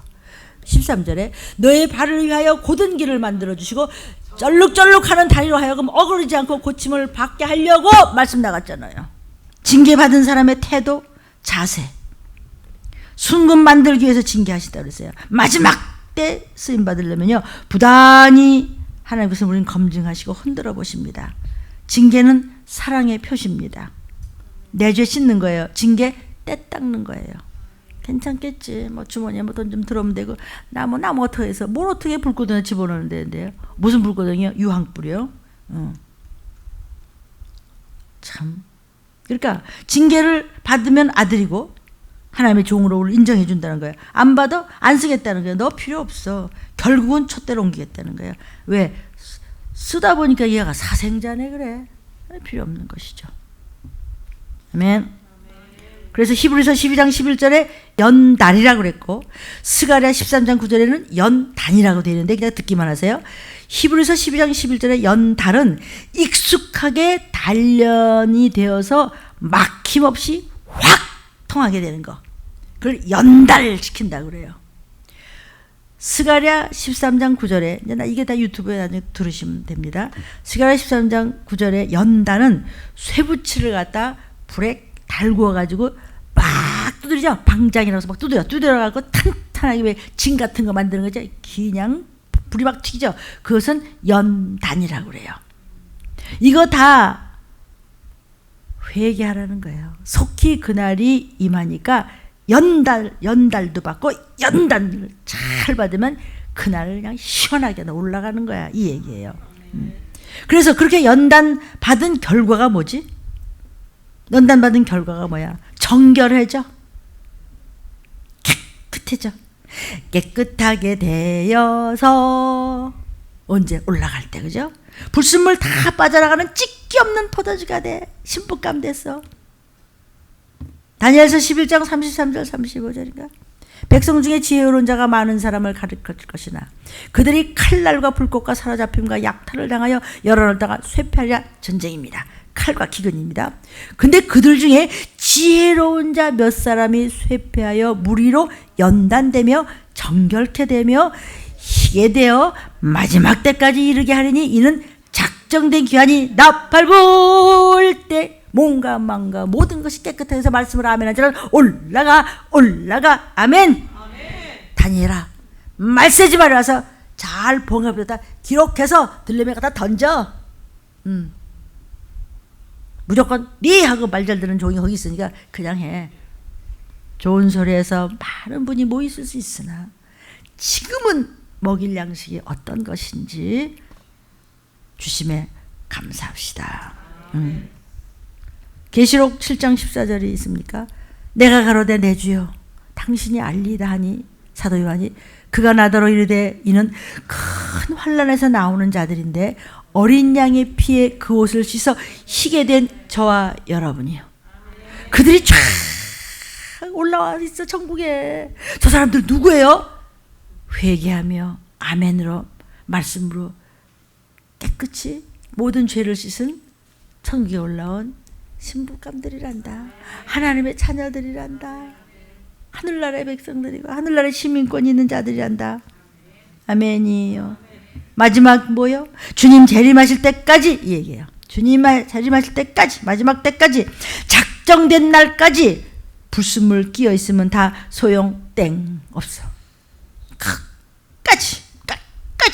S1: 13절에 너의 발을 위하여 곧은 길을 만들어 주시고 쩔룩쩔룩하는 다리로 하여금 어그러지지 않고 고침을 받게 하려고 말씀 나갔잖아요. 징계받은 사람의 태도, 자세, 순금 만들기 위해서 징계하시다 그랬어요. 마지막 때 쓰임 받으려면요 부단히 하나님께서 우리는 검증하시고 흔들어 보십니다. 징계는 사랑의 표시입니다. 내 죄 씻는 거예요. 징계 때 닦는 거예요. 괜찮겠지. 뭐 주머니에 뭐 돈 좀 들어오면 되고 나무 어떻게 해서 뭘 어떻게 불구덩이에 집어넣는 데인데요. 무슨 불구덩이요? 유황불이요. 참. 그러니까 징계를 받으면 아들이고 하나님의 종으로 우리를 인정해 준다는 거예요. 안 받아? 안 쓰겠다는 거예요. 너 필요 없어. 결국은 촛대로 옮기겠다는 거예요. 왜? 쓰다 보니까 얘가 사생자네 그래. 필요 없는 것이죠. 아멘. 그래서 히브리서 12장 11절에 연달이라고 그랬고 스가랴 13장 9절에는 연단이라고 되어 있는데 그냥 듣기만 하세요. 히브리서 12장 11절에 연달은 익숙하게 단련이 되어서 막힘없이 확 통하게 되는 거. 그걸 연달시킨다고 그래요. 스가랴 13장 9절에 이게 다 유튜브에 나중에 들으시면 됩니다. 스가랴 13장 9절에 연단은 쇠붙이를 갖다 불에 달구어 가지고 막 두드리죠. 방장이라서 막 두드려 갖고 탄탄하게 왜 진 같은 거 만드는 거죠. 그냥 불이 막 튀기죠. 그것은 연단이라고 그래요. 이거 다 회개하라는 거예요. 속히 그날이 임하니까 연달도 받고 연단을 잘 받으면 그날을 그냥 시원하게 올라가는 거야. 이 얘기예요. 그래서 그렇게 연단 받은 결과가 뭐지? 연단 받은 결과가 뭐야? 정결해져. 깨끗해져. 깨끗하게 되어서 언제 올라갈 때 그죠? 불순물 다 빠져나가는 찢기 없는 포도주가 돼. 신부감 됐어. 다니엘서 11장 33절 35절인가? 백성 중에 지혜로운 자가 많은 사람을 가르칠 것이나 그들이 칼날과 불꽃과 사로잡힘과 약탈을 당하여 여러 날 동안 쇠폐하리라. 전쟁입니다. 칼과 기근입니다. 근데 그들 중에 지혜로운 자 몇 사람이 쇠폐하여 무리로 연단되며 정결케 되며 희게 되어 마지막 때까지 이르게 하리니 이는 작정된 기한이 나팔불 때 몸과 마음과 모든 것이 깨끗해서 말씀을 아멘한 자는 올라가 아멘. 다니엘아 말세지 말아서 잘 봉합에다 기록해서 들림에 갖다 던져. 무조건 네 하고 말 잘 듣는 종이 거기 있으니까 그냥 해. 좋은 소리에서 많은 분이 모이실 수 있으나 지금은 먹일 양식이 어떤 것인지 주심에 감사합시다. 계시록 7장 14절이 있습니까? 내가 가로되 내 주여 당신이 알리다 하니 사도 요한이 그가 나더러 이르되 이는 큰 환난에서 나오는 자들인데 어린 양의 피에 그 옷을 씻어 희게 된 저와 여러분이요. 그들이 쫙 올라와 있어 천국에. 저 사람들 누구예요? 회개하며 아멘으로 말씀으로 깨끗이 모든 죄를 씻은 천국에 올라온 신부감들이란다. 하나님의 자녀들이란다. 하늘나라의 백성들이고 하늘나라의 시민권이 있는 자들이란다. 아멘이요. 마지막 뭐요? 주님 재림하실 때까지 이 얘기예요. 주님 재림하실 때까지 마지막 때까지 작정된 날까지 불순물 끼어 있으면 다 소용 땡 없어. 끝까지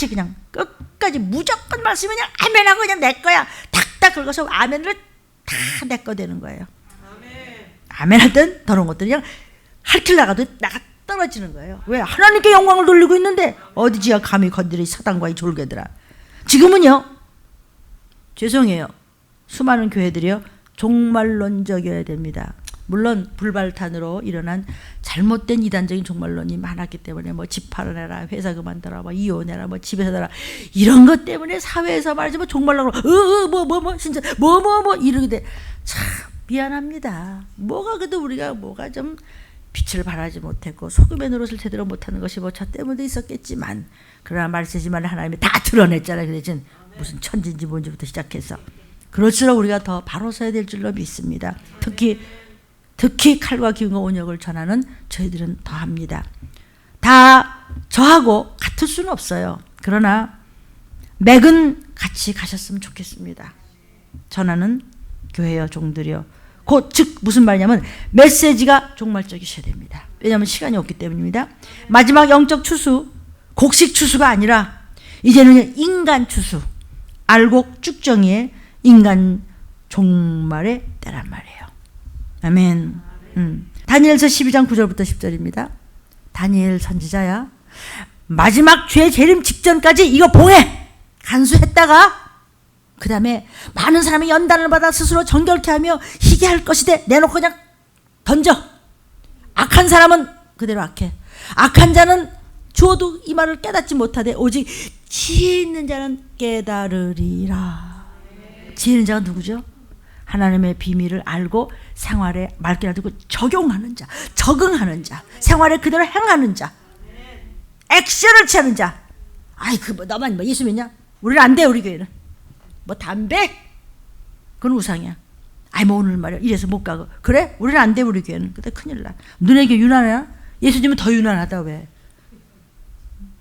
S1: 그냥 끝까지 무조건 말씀이 그냥 아멘하고 그냥 내 거야. 탁탁 긁어서 아멘을 다 내 거 되는 거예요. 아멘 할 땐 더러운 것들이 그냥 할길 나가도 나가 떨어지는 거예요. 왜? 하나님께 영광을 돌리고 있는데 어디지야 감히 건드리 사단과 이 졸개들아. 지금은요 죄송해요. 수많은 교회들이요 종말론적이어야 됩니다. 물론 불발탄으로 일어난 잘못된 이단적인 종말론이 많았기 때문에 뭐 집 팔아내라, 회사 그만둬라, 뭐 이혼해라, 뭐 집에서 살아라 이런 것 때문에 사회에서 말이지 뭐 종말론 진짜 뭐 이러게 돼. 참 미안합니다. 뭐가 그래도 우리가 뭐가 좀 빛을 발하지 못했고 소금의 노릇을 제대로 못하는 것이 뭐 저 때문에도 있었겠지만 그러나 말세지만 하나님이 다 드러냈잖아요. 그래서 무슨 천지인지 뭔지부터 시작해서 그럴수록 우리가 더 바로 서야 될 줄로 믿습니다. 특히 칼과 기운과 온역을 전하는 저희들은 더 합니다. 다 저하고 같을 수는 없어요. 그러나 맥은 같이 가셨으면 좋겠습니다. 전하는 교회여 종들이여 즉 무슨 말이냐면 메시지가 종말적이셔야 됩니다. 왜냐하면 시간이 없기 때문입니다. 마지막 영적 추수 곡식 추수가 아니라 이제는 인간 추수 알곡 쭉정이의 인간 종말의 때란 말이에요. 아멘. 다니엘서 12장 9절부터 10절입니다. 다니엘 선지자야 마지막 죄 재림 직전까지 이거 봉해 간수했다가 그 다음에 많은 사람이 연단을 받아 스스로 정결케 하며 희게 할 것이되 내놓고 그냥 던져. 악한 사람은 그대로 악해. 악한 자는 주어도 이 말을 깨닫지 못하되 오직 지혜 있는 자는 깨달으리라. 지혜 있는 자가 누구죠? 하나님의 비밀을 알고 생활에 말귀를 듣고 적용하는 자, 적응하는 자, 생활에 그대로 행하는 자, 액션을 취하는 자. 아이 그 뭐 너만 뭐 예수 믿냐? 우리는 안 돼. 우리 교회는 뭐 담배? 그건 우상이야. 아이 뭐 오늘 말이야 이래서 못 가고 그래? 우리는 안 돼. 우리 교회는. 근데 큰일 나. 너네에게 유난하나? 예수님은 더 유난하다. 왜?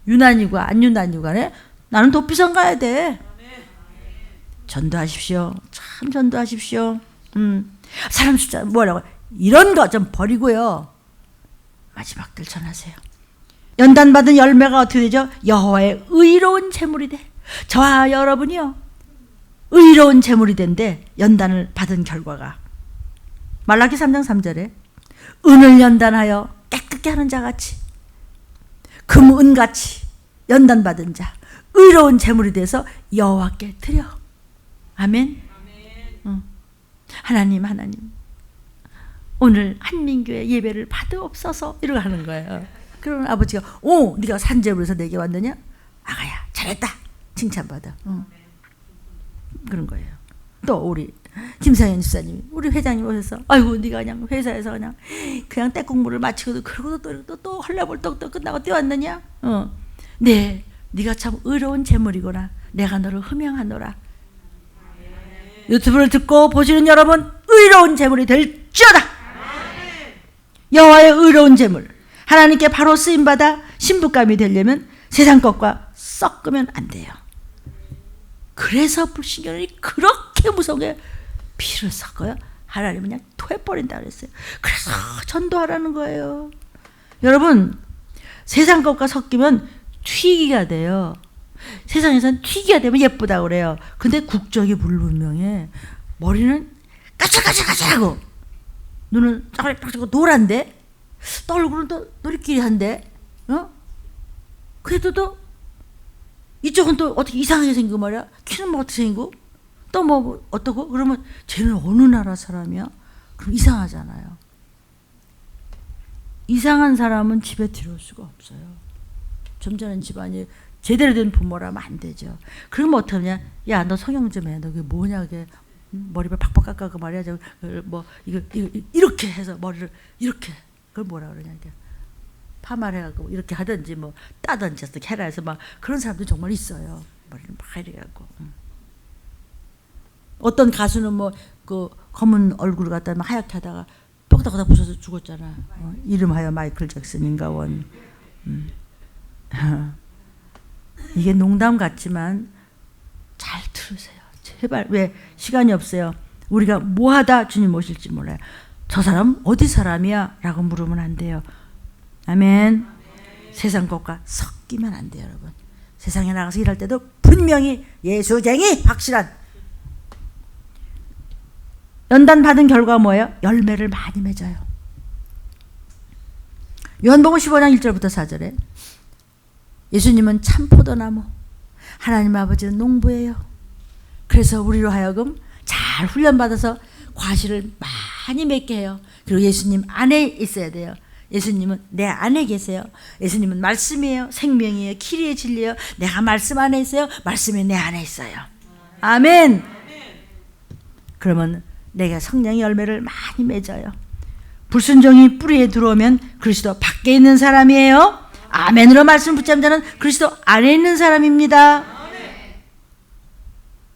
S1: 유난이고 안 유난이고 간에 나는 도피성 가야 돼. 전도하십시오. 참 전도하십시오. 사람 숫자 뭐라고 이런 거 좀 버리고요. 마지막들 전하세요. 연단받은 열매가 어떻게 되죠? 여호와의 의로운 제물이 돼. 저와 여러분이요 의로운 제물이 된데 연단을 받은 결과가 말라기 3장 3절에 은을 연단하여 깨끗게 하는 자같이 금, 은같이 연단받은 자 의로운 제물이 돼서 여호와께 드려. 아멘. 하나님 오늘 한민교회 예배를 받으옵소서 이러고 하는 거예요. 그러면 아버지가 네가 산제물에서 내게 왔느냐? 아가야 잘했다 칭찬받아. 그런 거예요. 또 우리 김상현 집사님이 우리 회장님 오셔서 아이고 네가 그냥 회사에서 그냥 떼국물을 마치고도 그러고도 또 헐레벌떡 또 끝나고 뛰어왔느냐? 네 네가 참 의로운 제물이구나. 내가 너를 흠양하노라. 유튜브를 듣고 보시는 여러분 의로운 제물이 될지어다. 여호와의 의로운 제물 하나님께 바로 쓰임받아 신부감이 되려면 세상 것과 섞으면 안 돼요. 그래서 불신경이 그렇게 무서운 게 피를 섞어요. 하나님은 그냥 토해버린다 그랬어요. 그래서 전도하라는 거예요. 여러분, 세상 것과 섞이면 튀기가 돼요. 세상에서는 튀기가 되면 예쁘다고 그래요. 근데 국적이 불분명해. 머리는 까칠까칠까칠하고 눈은 짜글짜글하고 노란데 또 얼굴은 또 노리끼리한데 그래도 또 이쪽은 또 어떻게 이상하게 생기고 말이야. 키는 뭐 어떻게 생기고 또 뭐 어떠고 그러면 쟤는 어느 나라 사람이야? 그럼 이상하잖아요. 이상한 사람은 집에 들어올 수가 없어요. 점잖은 집안이 제대로 된 부모라면 안 되죠. 그러면 어떻게 하냐? 야, 너 성형 좀 해. 너 그게 뭐냐? 그게 머리를 팍팍 깎아고 말이야. 뭐 이거 이렇게 해서 머리를 이렇게 그걸 뭐라 그러냐? 파마를 해갖고 이렇게 하든지 뭐 따든지 어떻게 해라 해서 막 그런 사람들 정말 있어요. 머리를 막 이렇게 갖고. 어떤 가수는 뭐 그 검은 얼굴을 갖다 막 하얗게 하다가 뼈다가 부서서 죽었잖아. 이름하여 마이클 잭슨인가 원. 이게 농담 같지만 잘 들으세요. 제발. 왜? 시간이 없어요. 우리가 뭐하다 주님 오실지 몰라요. 저 사람 어디 사람이야? 라고 물으면 안 돼요. 아멘. 세상 것과 섞이면 안 돼요, 여러분. 세상에 나가서 일할 때도 분명히 예수쟁이 확실한 연단 받은 결과 뭐예요? 열매를 많이 맺어요. 요한복음 15장 1절부터 4절에 예수님은 참 포도나무, 하나님 아버지는 농부예요. 그래서 우리로 하여금 잘 훈련받아서 과실을 많이 맺게 해요. 그리고 예수님 안에 있어야 돼요. 예수님은 내 안에 계세요. 예수님은 말씀이에요. 생명이에요. 키리의 진리예요. 내가 말씀 안에 있어요. 말씀이 내 안에 있어요. 아멘. 그러면 내가 성령의 열매를 많이 맺어요. 불순종이 뿌리에 들어오면 그리스도 밖에 있는 사람이에요. 아멘으로 말씀 붙잡는 자는 그리스도 안에 있는 사람입니다.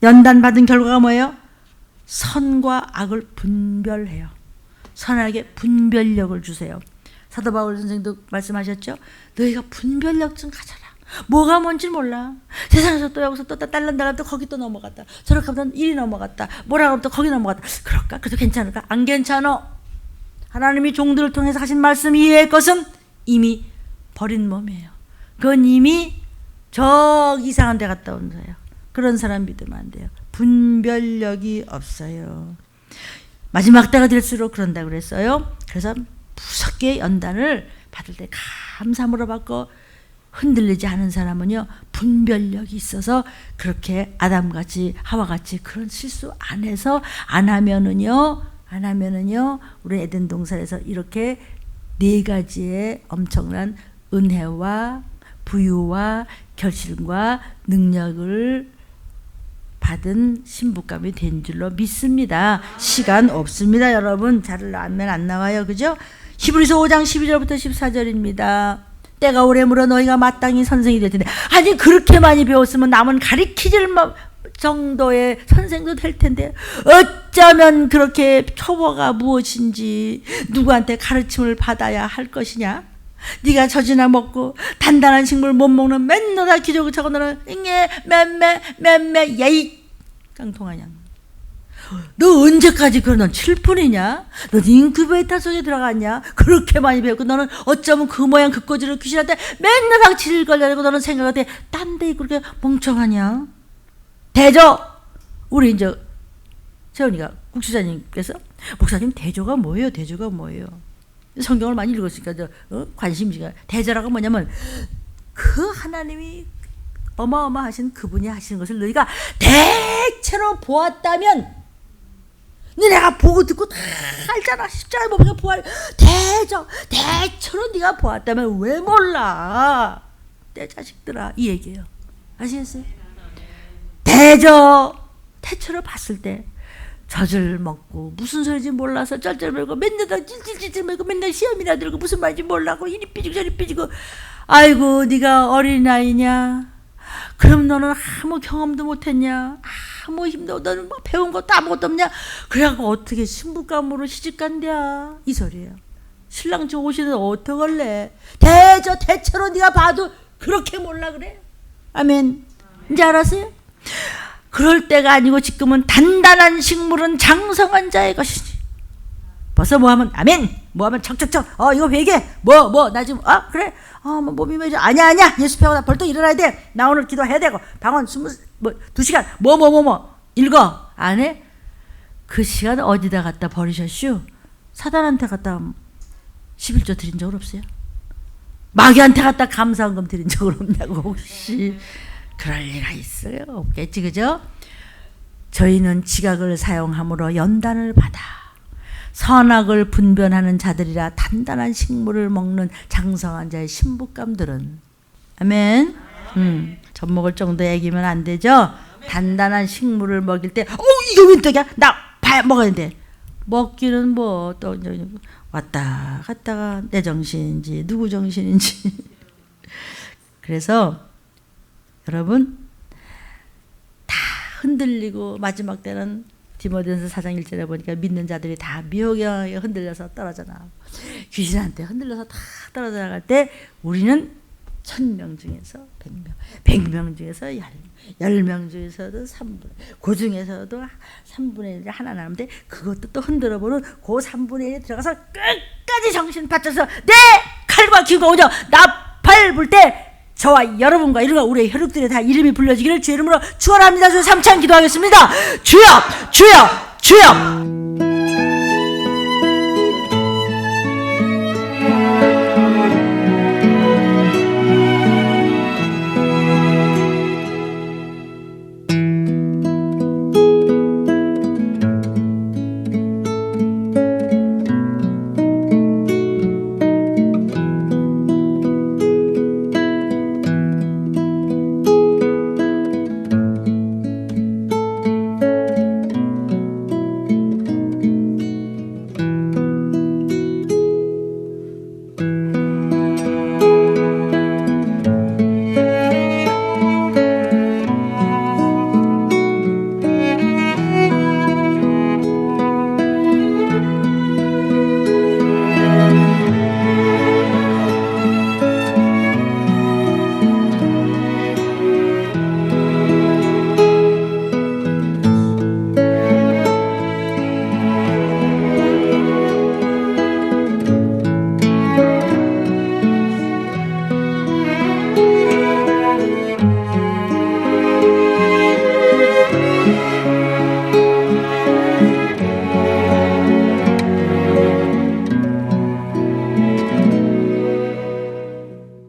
S1: 연단 받은 결과가 뭐예요? 선과 악을 분별해요. 선악의 분별력을 주세요. 사도 바울 선생도 말씀하셨죠? 너희가 분별력 좀 가져라. 뭐가 뭔지 몰라. 세상에서 또 여기서 또 딸랑딸랑 또 거기 또 넘어갔다. 저렇게 하면 이리 넘어갔다. 뭐라 그러면 또 거기 넘어갔다. 그럴까? 그래도 괜찮을까? 안 괜찮아. 하나님이 종들을 통해서 하신 말씀 이외의 것은 이미 버린 몸이에요. 그건 이미 저 이상한 데 갔다 온 거예요. 그런 사람 믿으면 안 돼요. 분별력이 없어요. 마지막 때가 될수록 그런다고 그랬어요. 그래서 무섭게 연단을 받을 때 감사함으로 받고 흔들리지 않은 사람은요, 분별력이 있어서 그렇게 아담같이 하와같이 그런 실수 안 해서 안 하면은요 우리 에덴 동산에서 이렇게 네 가지의 엄청난 은혜와 부유와 결실과 능력을 받은 신부감이 된 줄로 믿습니다. 시간 없습니다, 여러분. 잘 알면 안 나와요, 그죠? 히브리서 5장 12절부터 14절입니다. 때가 오래물어 너희가 마땅히 선생이 될 텐데, 아니 그렇게 많이 배웠으면 남은 가리키질 정도의 선생도 될 텐데 어쩌면 그렇게 초보가 무엇인지 누구한테 가르침을 받아야 할 것이냐? 네가 젖이나 먹고 단단한 식물 못 먹는 맨날 기저귀 차고 너는 잉에 맴매 야이 깡통하냐? 너 언제까지 그런 칠푼이냐? 너 인큐베이터 속에 들어갔냐? 그렇게 많이 배웠고 너는 어쩌면 그 모양 그 꼬지를 귀신한테 맨날 방치를 걸려고 너는 생각할 때 딴 데 그렇게 멍청하냐? 대조! 우리 이제 세훈이가 국수자님께서 목사님 대조가 뭐예요? 대조가 뭐예요? 성경을 많이 읽었으니까 관심이가 대조라고 뭐냐면 그 하나님이 어마어마하신 그분이 하시는 것을 너희가 대체로 보았다면 내가 보고 듣고 다 알잖아. 십자가에 보면 부활 대체로 네가 보았다면 왜 몰라? 내 자식들아 이 얘기예요. 아시겠어요? 대체로 봤을 때 젖을 먹고 무슨 소리인지 몰라서 쩔쩔매고 맨날 찔찔찔찔 매고 맨날 시험이나 들고 무슨 말인지 몰라고 이리 삐지고 저리 삐지고 아이고 네가 어린아이냐? 그럼 너는 아무 경험도 못했냐? 아무 힘도 너는 뭐 배운 것도 아무것도 없냐? 그래갖고 어떻게 신부감으로 시집간대야? 이 소리예요. 신랑 집 오시는 어떡할래? 대체로 네가 봐도 그렇게 몰라 그래? 아멘. 이제 알았어요? 그럴 때가 아니고 지금은 단단한 식물은 장성한 자의 것이지. 벌써 뭐 하면 아멘, 뭐 하면 척척척, 이거 회개, 나 지금 그래, 뭐 몸이 왜 이래? 아니야 예수 배워. 나 벌떡 일어나야 돼. 나 오늘 기도해야 되고 방언 2시간 뭐 읽어. 안 해? 그 시간 어디다 갖다 버리셨슈? 사단한테 갖다 11조 드린 적 없어요? 마귀한테 갖다 감사헌금 드린 적 없냐고. 혹시 그럴 리가 있어요? 없겠지, 그죠? 저희는 지각을 사용함으로 연단을 받아 선악을 분별하는 자들이라 단단한 식물을 먹는 장성한 자의 신부감들은. 아멘. 젖 먹을 정도 애기면 안 되죠. 단단한 식물을 먹일 때 이거 웬 떡이야? 나 봐야 먹어야 돼. 먹기는 뭐 또 왔다 갔다가 내 정신인지 누구 정신인지. 그래서 여러분 다 흔들리고 마지막 때는 디모데전서 4장 1절에 보니까 믿는 자들이 다 미혹에 흔들려서 떨어져 나가고 귀신한테 흔들려서 다 떨어져 나갈 때 우리는 1000명 중에서 100명, 100명 중에서 10명 중에서도 3분, 그 중에서도 3분의 1이 하나 남는데 그것도 또 흔들어보는 그 3분의 1이 들어가서 끝까지 정신 바쳐서 내 칼과 기구가 오죠. 나팔 불 때 저와 여러분과 이른과 우리의 혈육들이 다 이름이 불려지기를 주의 이름으로 축원합니다. 주여 3찬 기도하겠습니다. 주여 주여 주여.